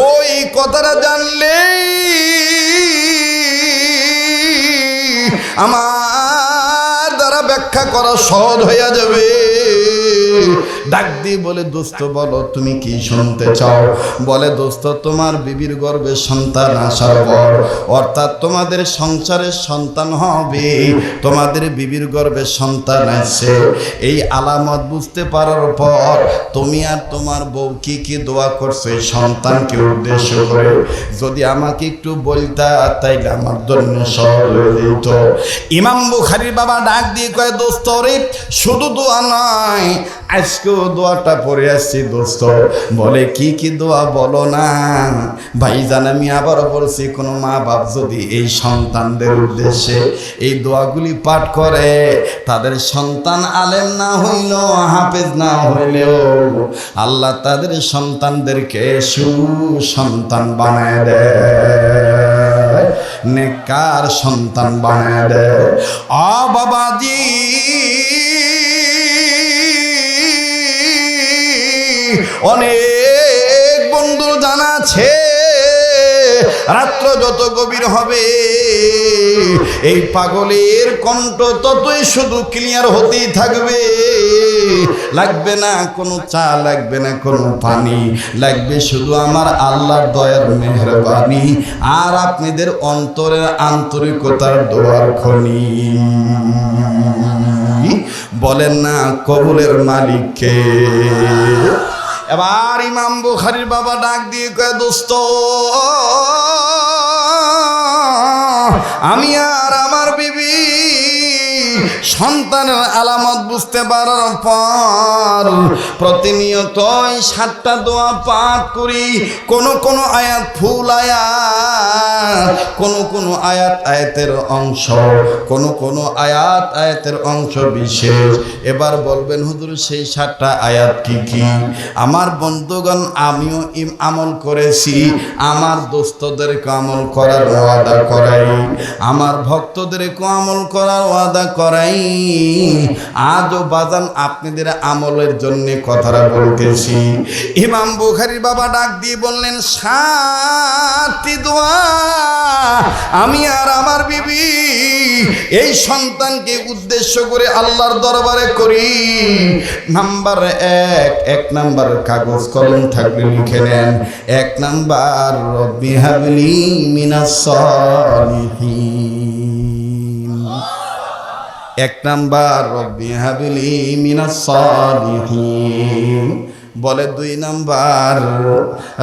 ওই কথাটা জানলেই আমার দ্বারা ব্যাখ্যা করা সহজ হয়ে যাবে। ডাক দিয়ে বলে, দোস্ত বলো তুমি কি শুনতে চাও? বলে, দোস্ত তোমার বিবির গর্ভে সন্তান আসার পর, অর্থাৎ তোমাদের সংসারের সন্তান হবে, তোমাদের বিবির গর্ভে সন্তান আসছে, এই আলামত বুঝতে পারার পর তুমি আর তোমার বউ কি কি দোয়া করছে সন্তানকে উদ্দেশ্য করে, যদি আমাকে একটু বলতা তাইলে আমার জন্য সহজ হয়ে যেত। ইমাম বুখারীর বাবা ডাক দিয়ে কয়, দোস্ত রে শুধু দোয়া নয়, আজকেও দোয়াটা পড়ে আসছি দোস্ত। বলে, কি কি দোয়া বলো না। ভাইজান আমি আবারও বলছি, কোনো মা বাপ যদি এই সন্তানদের উদ্দেশ্যে এই দোয়াগুলি পাঠ করে, তাদের সন্তান আলেম না হইলেও হাফেজ না হইলেও আল্লাহ তাদের সন্তানদেরকে সুসন্তান বানায় দেয়, নেককার সন্তান বানায় দেয়। বাবাজি অনেক বন্ধুর জানা আছে, রাত্র যত গভীর হবে এই পাগলের কণ্ঠ ততই শুধু ক্লিয়ার হতেই থাকবে। লাগবে না কোনো চা, লাগবে না কোনো পানি, লাগবে শুধু আমার আল্লাহর দয়ার মেহেরবানি আর আপনাদের অন্তরের আন্তরিকতার দোয়ার খনি। বলেন না কবুলের মালিককে। এবার ইমাম বুখারীর বাবা ডাক দিয়ে কয়, দোস্ত আমি আর আমার বিবি সন্তানের আলামত বুঝতে পারার পর প্রতিনিয়তই 7টা দোয়া পাঠ করি। কোন আয়াত ফুল আয়াত, কোন আয়াতের অংশ, কোন আয়াতের অংশ বিশেষ। এবার বলবেন হুজুর সেই 7টা আয়াত কি কি? আমার বন্ধুগণ আমিও আমল করেছি, আমার দোস্তদেরকে আমল করার ওয়াদা করাই, আমার ভক্তদেরকে আমল করার ওয়াদা করাই। আজও বাজান আপনাদের আমলের জন্য কথাটা বলতেছি। ইমাম বুখারীর বাবা ডাক দিয়ে বললেন, 7টি দোয়া আমি আর আমার বিবি এই সন্তানকে উদ্দেশ্য করে আল্লাহর দরবারে করি। নাম্বার 1, নাম্বার কাগজ কলম থাকলে লিখে নেন। 1 নাম্বার রব্বি হাবলি মিনাস সালিহিন। 1 নাম্বার রব্বি হাবলি মিনাস সালিহিন। বলে 2 নাম্বার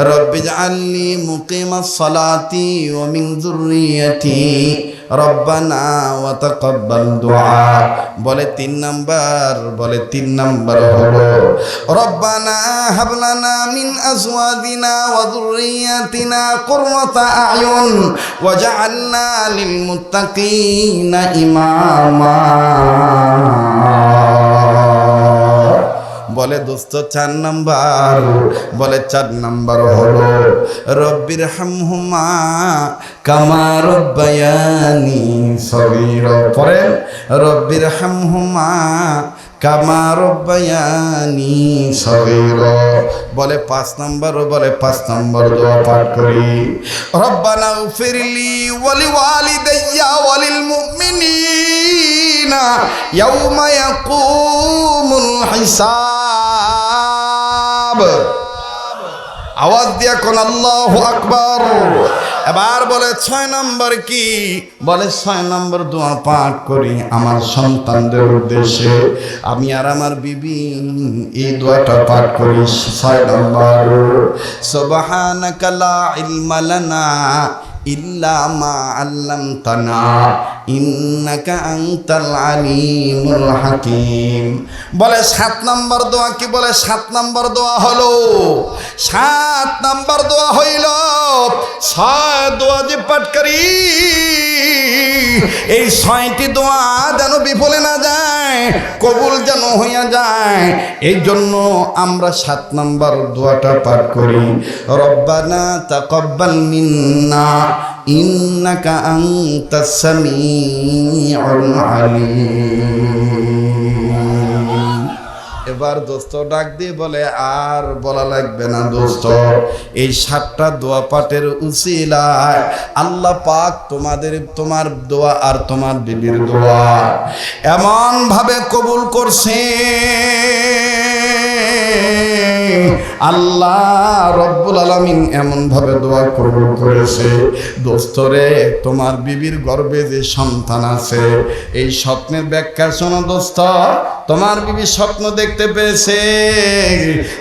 রব্বি জাআলনি মুকিমাস সালাতি ওয়া মিন যুররিয়াতি রব্বানা ওয়া তাকাব্বাল দুআ। বলে 3 নাম্বার হলো রব্বানা হাবলানা মিন আজওয়াজিনা ওয়া যুররিয়াতিনা কুররাতা আয়ুন ওয়াজআলনা লিল মুত্তাকিনা ইমামা। বলে দোস্ত 4 নাম্বার, বলে 4 নাম্বার হলো রব্বির হামহুমা কামা রব্বায়ানি সগীরা। পরে রব্বির হামহুমা কামা রব্বায়ানি সগীরা। বলে 5 নাম্বার, বলে 5 নাম্বার দোয়া পাঠ করি রব্বানা গফিরলি ওয়া লিওয়ালিদাইয়া ওয়া লিল মুমিনিনা ইয়াওমা ইয়াকুমুল হিসাব। আওয়াজ দিয়া কোন আল্লাহু আকবার। এবার বলে 6 নাম্বার কি? বলে 6 নাম্বার দোয়া পাঠ করি আমার সন্তানদের উদ্দেশ্যে, আমি আর আমার বিবি এই দোয়াটা পাঠ করি। 6 নাম্বার সুবহানাকা লা ইলমা লানা ইল্লা মা আল্লামতানা ইন্নাকা আনতাল আলিমুল হাকিম। বলে 7 নম্বর দোয়া কি? বলে 7 নম্বর দোয়া হলো, 7 নম্বর দোয়া হইল 6 দোয়া যে পাঠ করি, এই 6টি দোয়া যেন বিফলে না যায়, কবুল যেন হইয়া যায়। এই জন্য আমরা 7 নম্বর দোয়াটা পাঠ করি, রব্বানা তাকাব্বাল মিন্না ইন্নাকা আনতাস সামিউল আলিম। এবার দোস্ত ডাক দিয়ে বলে, আর বলা লাগবে না দোস্ত, এই 7টা দোয়া পাঠের উসিলায় আল্লাহ পাক তোমার দোয়া আর তোমার বিবির দোয়া এমন ভাবে কবুল করছে। আল্লাহ রব্বুল আলামিন এমন ভাবে দোয়া কবুল করেছে। দোস্তরে, তোমার বিবির গর্ভে যে সন্তান আছে, এই স্বপ্নের ব্যাখ্যা শোনো দোস্ত। তোমার বিবি স্বপ্ন দেখতে পেয়েছে,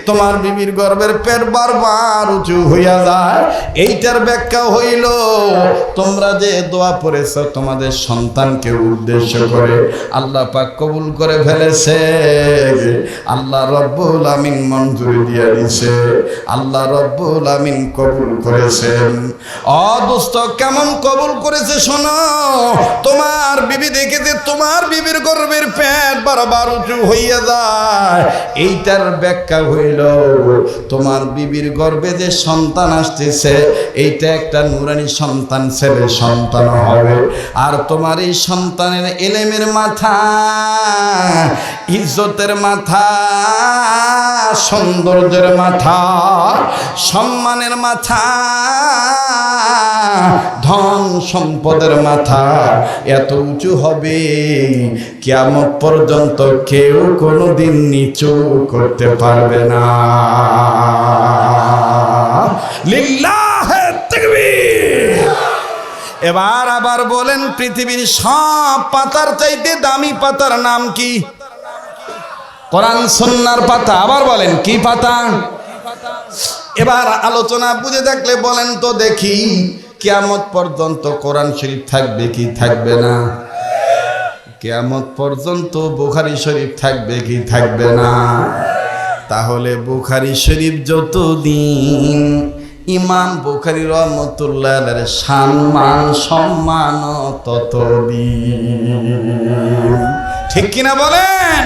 তোমার বিবির গর্ভের পেট বারবার উঁচু হইয়া যায়। এইটার ব্যাখ্যা হইল, তোমরা যে দোয়া পড়েছ তোমাদের সন্তানকে উদ্দেশ্য করে, আল্লাহ পাক কবুল করে ফেলেছে। আল্লাহ রব্বুল আমিন মঞ্জুরি দিয়ে দিছে, আল্লাহ রব্বুল আমিন কবুল করেছেন। দোস্ত, কেমন কবুল করেছে শোনো। তোমার বিবি দেখেছে তোমার বিবির গর্ভের পেট বারবার উঁচু হইয়া যায়, এইটার ব্যাখ্যা হইল তোমার বিবির গর্ভে যে সন্তান আসতেছে, এইটা একটা নুরানি সন্তান, ছেলে সন্তান হবে। আর তোমার এই সন্তানের ইলমের মাথা, ইজ্জতের মাথা, সৌন্দর্যের মাথা, সম্মানের মাথা, ধন সম্পদের মাথা এত উঁচু হবে, কিয়ামত পর্যন্ত কেউ কোনোদিন নিচু করতে পারবে না। লিল্লাহে তাকবীর। এবার আবার বলেন, পৃথিবীর সব পাতার চাইতে দামি পাতার নাম কি? কোরআন সুন্নাহর পাতা। আবার বলেন, কি পাতা? এবার আলোচনা বুঝে থাকলে বলেন তো দেখি, কিয়ামত পর্যন্ত কোরআন শরীফ থাকবে কি থাকবে না? কিয়ামত পর্যন্ত বুখারী শরীফ থাকবে কি থাকবে না? তাহলে বুখারী শরীফ যতদিন, ইমাম বুখারী রাহমাতুল্লাহ আলাইহির সম্মান ততদিন। ঠিক কিনা বলেন?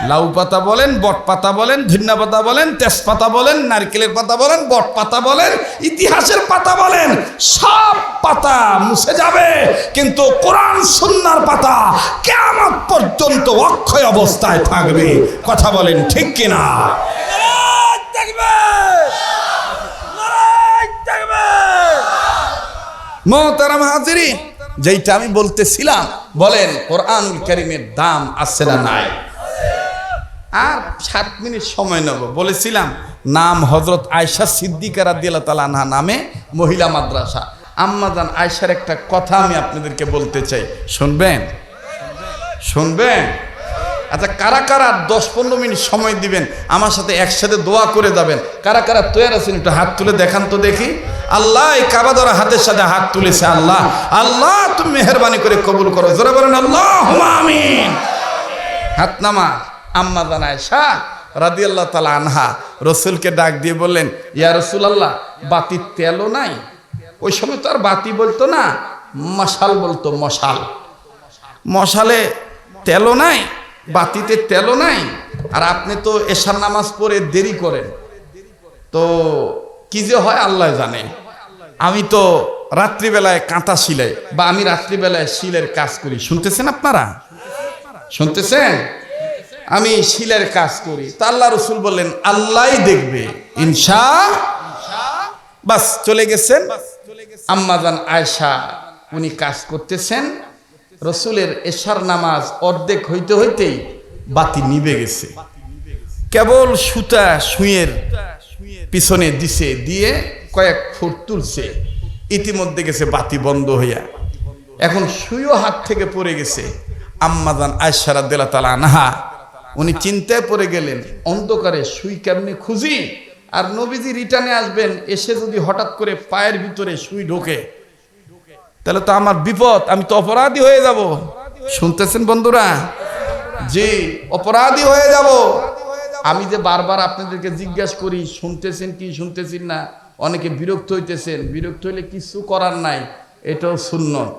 লাউ পাতা বলেন, বট পাতা বলেন, ধনিয়া পাতা বলেন, তেজপাতা বলেন, নারকেলের পাতা বলেন, বট পাতা বলেন, ইতিহাসের পাতা বলেন, সব পাতা মুছে যাবে, কিন্তু কোরআন সুন্নাহর পাতা কিয়ামত পর্যন্ত অক্ষয় অবস্থায় থাকবে। কথা বলেন ঠিক কিনা? মোহতারাম হাজিরিন, যেটা আমি বলতেছিলাম, বলেন কোরআনুল কারীমের দাম আছে না নাই? আর 7 মিনিট সময় নেব। বলেছিলাম নাম হযরত আয়েশা সিদ্দিকা রাদিয়াল্লাহু তাআলা আনহা নামে মহিলা মাদ্রাসা। আম্মাজান আয়েশার একটা কথা আমি আপনাদেরকে বলতে চাই, শুনবেন? শুনবেন? আচ্ছা, কারা কারা 10-15 মিনিট সময় দিবেন, আমার সাথে একসাথে দোয়া করে যাবেন? কারা কারা তৈরি আছেন একটু হাত তুলে দেখান তো দেখি। আল্লাহ, এই কাবা ধরা হাতের সাথে হাত তুলেছে, আল্লাহ আল্লাহ তুমি মেহেরবানি করে কবুল করো। জোরে বলেন আল্লাহুম্মা আমিন। হাত নামা। আম্মাজান আয়েশা রাদিয়াল্লাহু তাআলা আনহা রাসূলকে ডাক দিয়ে বললেন, ইয়া রাসূলুল্লাহ, বাতির তেলও নাই। ওই সময় তো আর বাতি বলতো না, মশাল বলতো। মশাল, মশালে তেলও নাই, বাতিতে তেলও নাই, আর আপনি তো এশার নামাজ পড়ে দেরি করেন, তো কি যে হয় আল্লাহ জানে। আমি তো রাত্রিবেলায় কাঁথা সিলাই, বা আমি রাত্রিবেলায় শিলের কাজ করি। শুনতেছেন আপনারা? শুনতেছেন? আমি শিলের কাজ করি। তা আল্লাহ রসুল বললেন, আল্লাহই দেখবে ইনশাআল্লাহ। বাস চলে গেছেন। আম্মাজান আয়েশা উনি কাজ করতেছেন, রসুলের এশার নামাজ অর্ধেক হইতে হইতেই বাতি নিভে গেছে। কেবল সুতা সুইয়ের পিছনে দিছে, দিয়ে কয়েক ফুট তুলছে, ইতিমধ্যে গেছে বাতি বন্ধ হইয়া। এখন সুইও হাত থেকে পড়ে গেছে। আম্মাজান আয়েশা রাদিয়াল্লাহু তাআলা আনহা উনি চিন্তায় পড়ে গেলেন, অন্ধকারে সুই কেমনে খুঁজি, আর নবীজি রিটার্নে আসবেন, এসে যদি হঠাৎ করে পায়ের ভিতরে সুই ঢোকে তাহলে তো আমার বিপদ, আমি তো অপরাধী হয়ে যাব। শুনতেছেন বন্ধুরা? জি, অপরাধী হয়ে যাব। আমি যে বারবার আপনাদেরকে জিজ্ঞাসা করি শুনতেছেন কি শুনতেছেন না, অনেকে বিরক্ত হইতেছেন। বিরক্ত হইলে কিছু করার নাই, এটাও সুন্নত।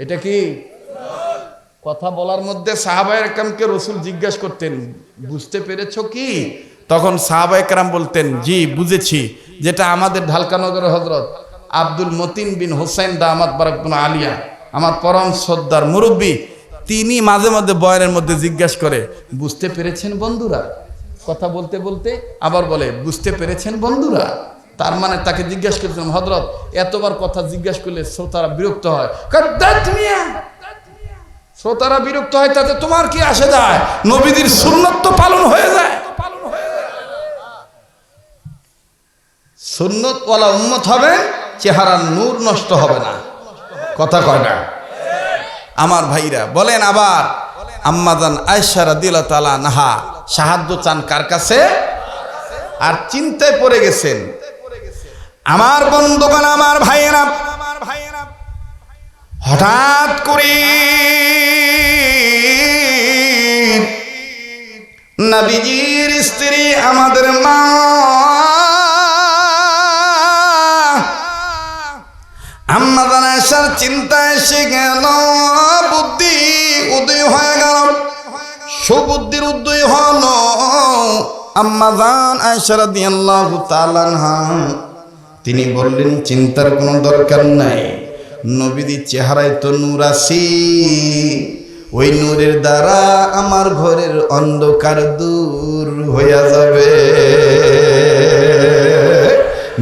এটা কি কথা বলার মধ্যে সাহাবায়ে কেরামকে রাসূল জিজ্ঞাসা করতেন, বুঝতে পেরেছো কি? তখন সাহাবায়ে কেরাম বলতেন, জি বুঝেছি। যেটা আমাদের ঢালকানগরের হযরত আব্দুল মতিন বিন হোসেন দামাত বারাকাতুহু আলিয়া, আমার পরম শ্রদ্ধার মুরব্বী, তিনি মাঝে মধ্যে বয়ানের মধ্যে জিজ্ঞাসা করে, বুঝতে পেরেছেন বন্ধুরা? কথা বলতে বলতে আবার বলে, বুঝতে পেরেছেন বন্ধুরা? তার মানে তাকে জিজ্ঞাসা করেছিলাম, হযরত এতবার কথা জিজ্ঞাসা করলে শ্রোতারা বিরক্ত হয়। শ্রোতারা বিরক্ত হয়, তাতে তোমার কি আসে যায়? নবীদের সুন্নাত তো পালন হয়ে যায়। সুন্নতওয়ালা উম্মত হবে, চেহারার নূর নষ্ট হবে না। কথা কয় না? আমার ভাইরা বলেন, আবার আম্মাজান আয়েশা রাদিয়াল্লাহু তাআলা আনহা সাহায্য চান কার কাছে? আর চিন্তায় পড়ে গেছেন। আমার বন্ধুগণ, আমার ভাইয়েরা, হঠাৎ করে নবীজির স্ত্রী আমাদের মা আম্মাজান আয়েশার চিন্তা এসে গেল, বুদ্ধি উদয় হয়ে গেল, সুবুদ্ধির উদয় হলো। আম্মাজান আয়েশা রাদিয়াল্লাহু তাআলা আনহা তিনি বললেন, চিন্তার কোনো দরকার নাই, নবীদের চেহারায় তো নূর আছে, ওই নূরের দ্বারা আমার ঘরের অন্ধকার দূর হয়ে যাবে।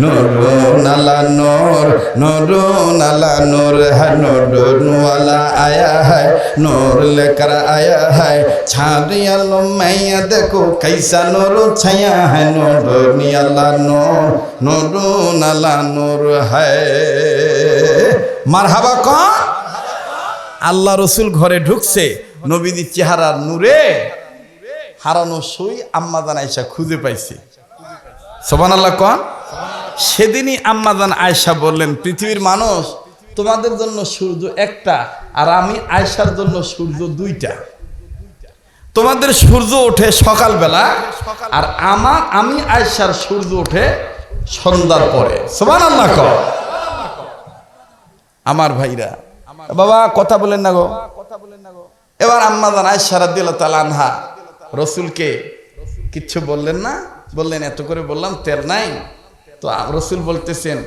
নূরুন আলা নূর, নূরুন আলা নূর है, नूर वाला आया है, नूर लेकर आया है, छाया लो मैया देखो कैसा नूर छाया है, नूर अला नूर, नूरुन अला नूर है। মারহাবা কন। আল্লাহ রসুল ঘরে ঢুকছে, নবীদের চেহারার নূরে হারানো সই আম্মাজান আয়েশা খুঁজে পাইছে। সুবহানাল্লাহ কন। সেদিনই আম্মাজান আয়েশা বললেন, পৃথিবীর মানুষ, তোমাদের জন্য সূর্য একটা, আর আমি আয়েশার জন্য সূর্য দুইটা। তোমাদের সূর্য ওঠে সকালবেলা, আর আমি আয়েশার সূর্য ওঠে সন্ধ্যার পরে। সুবহানাল্লাহ কন। আমার ভাইরা, বাবা কথা বলেন না গো। এবার আম্মাজান আয়েশা রাদিয়াল্লাহু তাআলা আনহা রাসূলকে কিচ্ছু বললেন না, বললেন এত করে বললাম তেল নাই। তো রাসূল বলতেছেন,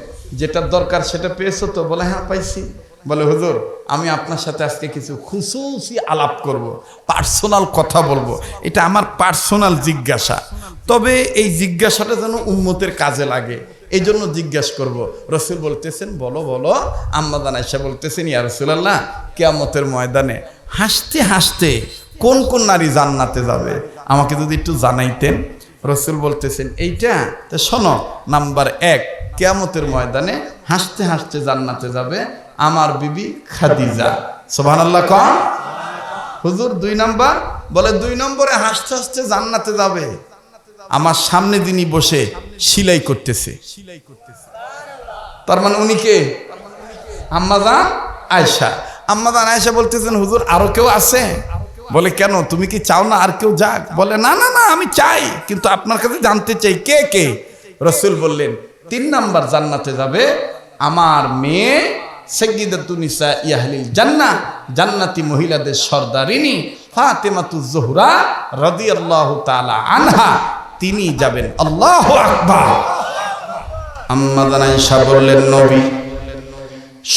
যেটা দরকার সেটা পেয়েছো তো? বলে হ্যাঁ পাইছি। বলে হুজুর, আমি আপনার সাথে আজকে কিছু খুশুসি আলাপ করব, পার্সোনাল কথা বলবো, এটা আমার পার্সোনাল জিজ্ঞাসা, তবে এই জিজ্ঞাসাটা যেন উম্মতের কাজে লাগে, এই জন্য জিজ্ঞাসা করব। রাসূল বলতেছেন, বলো বলো। আম্মাজান আয়েশা বলতেছেন, ইয়া রাসূলুল্লাহ, কিয়ামতের ময়দানে হাসতে হাসতে কোন কোন নারী জান্নাতে যাবে আমাকে যদি একটু জানাইতেন। রাসূল বলতেছেন, এইটা তো শোনো, নাম্বার 1, কিয়ামতের ময়দানে হাসতে হাসতে জান্নাতে যাবে আমার বিবি খাদিজা। সুবহানাল্লাহ কন। হুজুর 2 নাম্বার? বলে 2 নম্বরে হাসতে হাসতে জান্নাতে যাবে আমার সামনে যিনি বসে সেলাই করতেছে। তার মানে উনি কে? আম্মাজান আয়েশা। আম্মাজান আয়েশা বলতেছেন, হুজুর আরো কেউ আছে? বলে কেন, তুমি কি চাও না আর কেউ যাক? বলে না না না, আমি চাই, কিন্তু আপনার কাছে জানতে চাই কে কে। রাসূল বললেন, 3 নাম্বার জান্নাতে যাবে আমার মেয়ে সাইয়্যিদাতুন নিসা আহলিল জান্নাহ, জান্নাতি মহিলাদের সর্দারিনী ফাতেমাতুজ জোহরা রাদিয়াল্লাহু তাআলা আনহা, তিনি যাবেন। আল্লাহু আকবার। আম্মাজান আয়েশা বললেন, নবী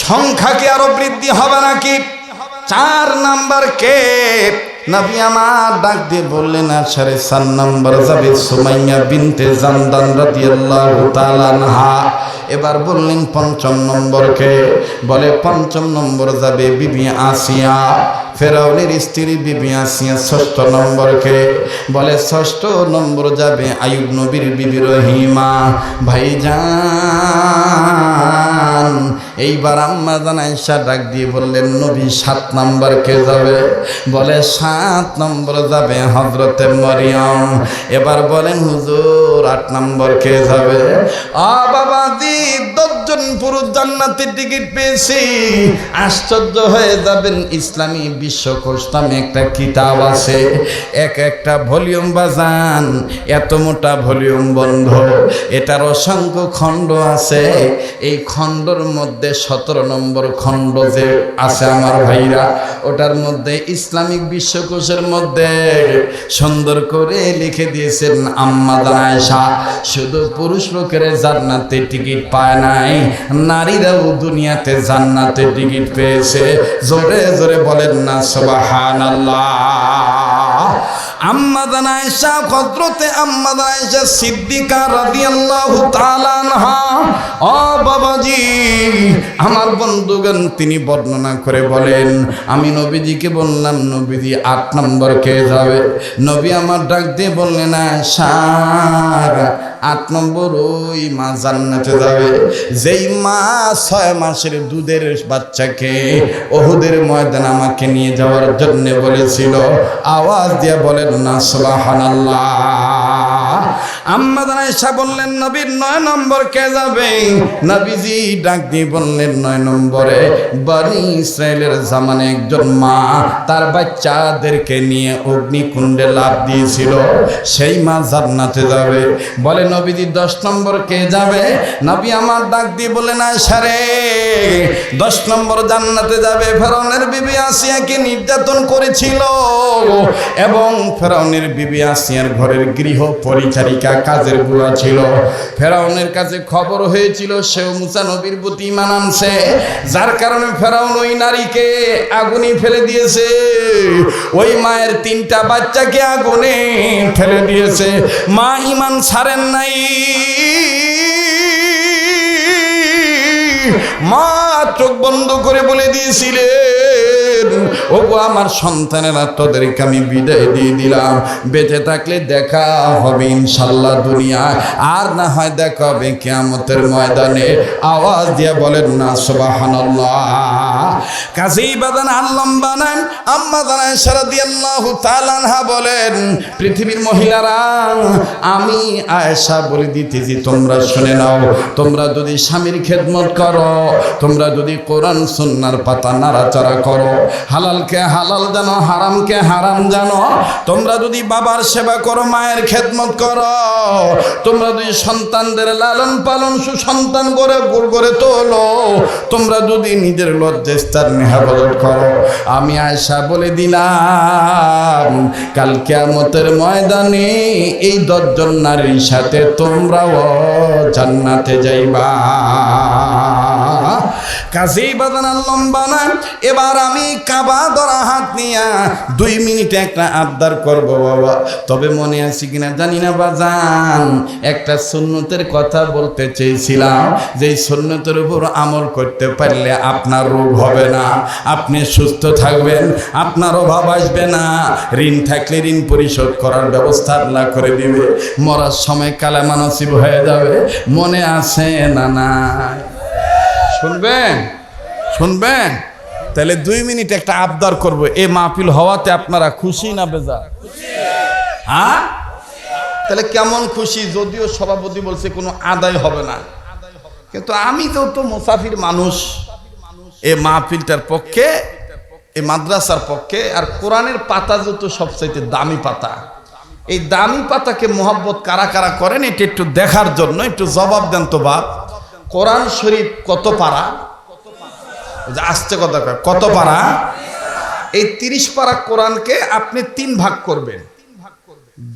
সংখ্যা কি আরো বৃদ্ধি হবে নাকি? 4 নাম্বার কে? নবী আমার ডাক দিয়ে বললেন, আর 4.5 নাম্বার যাবে সুমাইয়া বিনতে জামদান রাদিয়াল্লাহু তাআলা আনহা। এবার বললেন 5ম নম্বর কে? বলে 5ম নম্বর যাবে বিবি আসিয়া, ফেরাউনের স্ত্রী বিবি আসিয়া। 6ষ্ঠ নম্বর কে? বলে 6ষ্ঠ নম্বর যাবে আইয়ুব নবীর বিবি রহিমা। ভাইজান, এইবার আম্মাজান আয়েশা ডাক দিয়ে বললেন, নবী 7 নাম্বার কে যাবে? বলে 7 নম্বর যাবে হযরতে মরিয়ম। এবার বলেন হুজুর 8 নম্বর কে যাবে? বাবাজি, ধৈর্য জন পুরুষ জান্নাতের টিকিট পেয়েছে। আশ্চর্য হয়ে যাবেন, ইসলামী বিশ্বকোষ নামে একটা কিতাব আছে, একটা ভলিউম বাজান, এত মোটা ভলিউম বন্ধ, এটার অসংখ্য খণ্ড আছে। এই খণ্ডর মধ্যে 17 নম্বর খণ্ড যে আছে আমার ভাইরা, ওটার মধ্যে ইসলামিক বিশ্বকোষের মধ্যে সুন্দর করে লিখে দিয়েছেন আম্মা আয়েশা শুধু পুরুষ লোকের জান্নাতে টিকিট পায় নাই, নারীরাও দুনিয়াতে জান্নাতে টিকিট পেয়েছে। জোরে জোরে বলেন না সুবহানাল্লাহ। আম্মা আয়েশা হযরতে আম্মা আয়েশা সিদ্দিকা রাদিয়াল্লাহু তাআলা আনহা, ও বাবাজি আমার বন্ধুগণ, তিনি বর্ণনা করে বলেন, আমি নবীজিকে বললাম, নবীজি 8 নম্বর কে যাবে? নবী আমার ডাক দিয়ে বললেন, আয়েশা 8 নম্বর ওই মা জান্নাতে যাবে যেই মা 6 মাসের দুধের বাচ্চাকে উহুদের ময়দানে আমাকে নিয়ে যাওয়ার জন্য বলেছিল। আওয়াজ দিয়ে বলেন না সুবহানাল্লাহ। আম্মা আয়েশা বললেন, নবীর 9 নম্বর কে যাবে? নবীজি ডাক দিয়ে বললেন, 9 নম্বরে বনি ইসরাইলের জামানে একজন মা তার বাচ্চাদেরকে নিয়ে অগ্নিকুণ্ডে লাফ দিয়েছিল, সেই মা জান্নাতে যাবে। বলে নবীজি 10 নম্বর কে যাবে? নবী আমার ডাক দিয়ে বললেন, আয়েশা রে 10 নম্বর জান্নাতে যাবে ফেরাউনের বিবি আসিয়াকে নির্যাতন করেছিল এবং ফেরাউনের বিবি আসিয়ার ঘরের গৃহ পরিচারিকা কাজের বুয়া ছিল। ফেরাউনের কাছে খবর হয়েছিল সেও মুসা নবীর প্রতি ঈমান আনছে, যার কারণে ফেরাউন ওই নারীকে আগুনে ফেলে দিয়েছে, ওই মায়ের 3টা বাচ্চাকে আগুনে ফেলে দিয়েছে। মা ঈমান ছাড়েন নাই, মা চোখ বন্ধ করে বলে দিয়েছিলেন, ওগো আমার সন্তানেরা, তোদেরকে আমি বিদায় দিয়ে দিলাম, বেঁচে থাকলে দেখা হবে ইনশাল্লাহ দুনিয়ায়, আর না হয় দেখা হবে কিয়ামতের ময়দানে। আওয়াজ দিয়ে বলেন না সুবহানাল্লাহ। কাজী বাদান আল্লাম বানান আম্মা আয়েশা রাদিয়াল্লাহু তাআলা আনহা বলেন, পৃথিবীর মহিলারা, আমি আয়েশা বলে দিতেছি, তোমরা শুনে নাও, তোমরা যদি স্বামীর খেদমত করো, তোমরা যদি কোরআন সুন্নাহর পাতা নাড়াচাড়া করো, হালালকে হালাল জানো, হারামকে হারাম জানো, তোমরা যদি বাবার সেবা করো, মায়ের খেদমত করো, তোমরা যদি সন্তানদের লালন পালন সুসন্তান গড়ে তোলো, তোমরা যদি নিজের লজ্জাস্থান হেফাজত করো, আমি আয়েশা বলে দিলাম কাল কিয়ামতের ময়দানে এই 10 জন নারীর সাথে তোমরাও জান্নাতে যাইবা। কাজী বাদান লম্বা না। এবার আমি কাবা ধরা হাত নিয়া 2 মিনিটে একটা আবদার করব বাবা, তবে মনে আছে কিনা জানি না বাজান, একটা সুন্নতের কথা বলতে চেয়েছিলাম, যে সুন্নতের উপর আমল করতে পারলে আপনার রোগ হবে না, আপনি সুস্থ থাকবেন, আপনার অভাব আসবে না, ঋণ থাকলে ঋণ পরিশোধ করার ব্যবস্থা আল্লাহ করে দিবে, মরার সময় কালেমা নসিব হয়ে যাবে। মনে আছে না? নাই? শুনবেন? শুনবেন? তাহলে 2 মিনিট একটা আবদার করব। এই মাহফিল হওয়াতে আপনারা খুশি না বেজার? হ্যাঁ, তাহলে কেমন খুশি? যদিও সভাপতি বলছে কোনো আদায় হবে না, কিন্তু আমি তো মুসাফির মানুষ, এই মাহফিলটার পক্ষে, এই মাদ্রাসার পক্ষে, আর কোরআনের পাতা যত সবচাইতে দামি পাতা, এই দামি পাতাকে মোহাব্বত কারা কারা করেন এটা একটু দেখার জন্য একটু জবাব দেন তো বাপ। কোরআন শরীফ কত পারা? আসতে কথা কত পারা? এই 30 পারা কোরআনকে আপনি 3 ভাগ করবেন,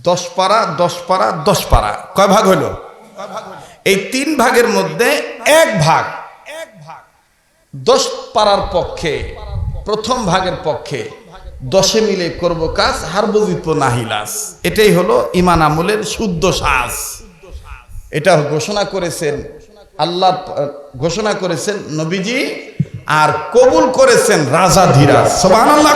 10 পারা 10 পারা 10 পারা। কয় ভাগ হলো? এই 3 ভাগের মধ্যে 1 ভাগ 10 পারার পক্ষে, প্রথম ভাগের পক্ষে 10 মিলে করব কাজ, হারবজিত নাহিলাস। এটাই হলো ঈমান আমলের শুদ্ধ শ্বাস। এটা ঘোষণা করেছেন আল্লাহ, ঘোষণা করেছেন নবীজি, আর কবুল করেছেন রাজা ধীরাজ। সুবহানাল্লাহ।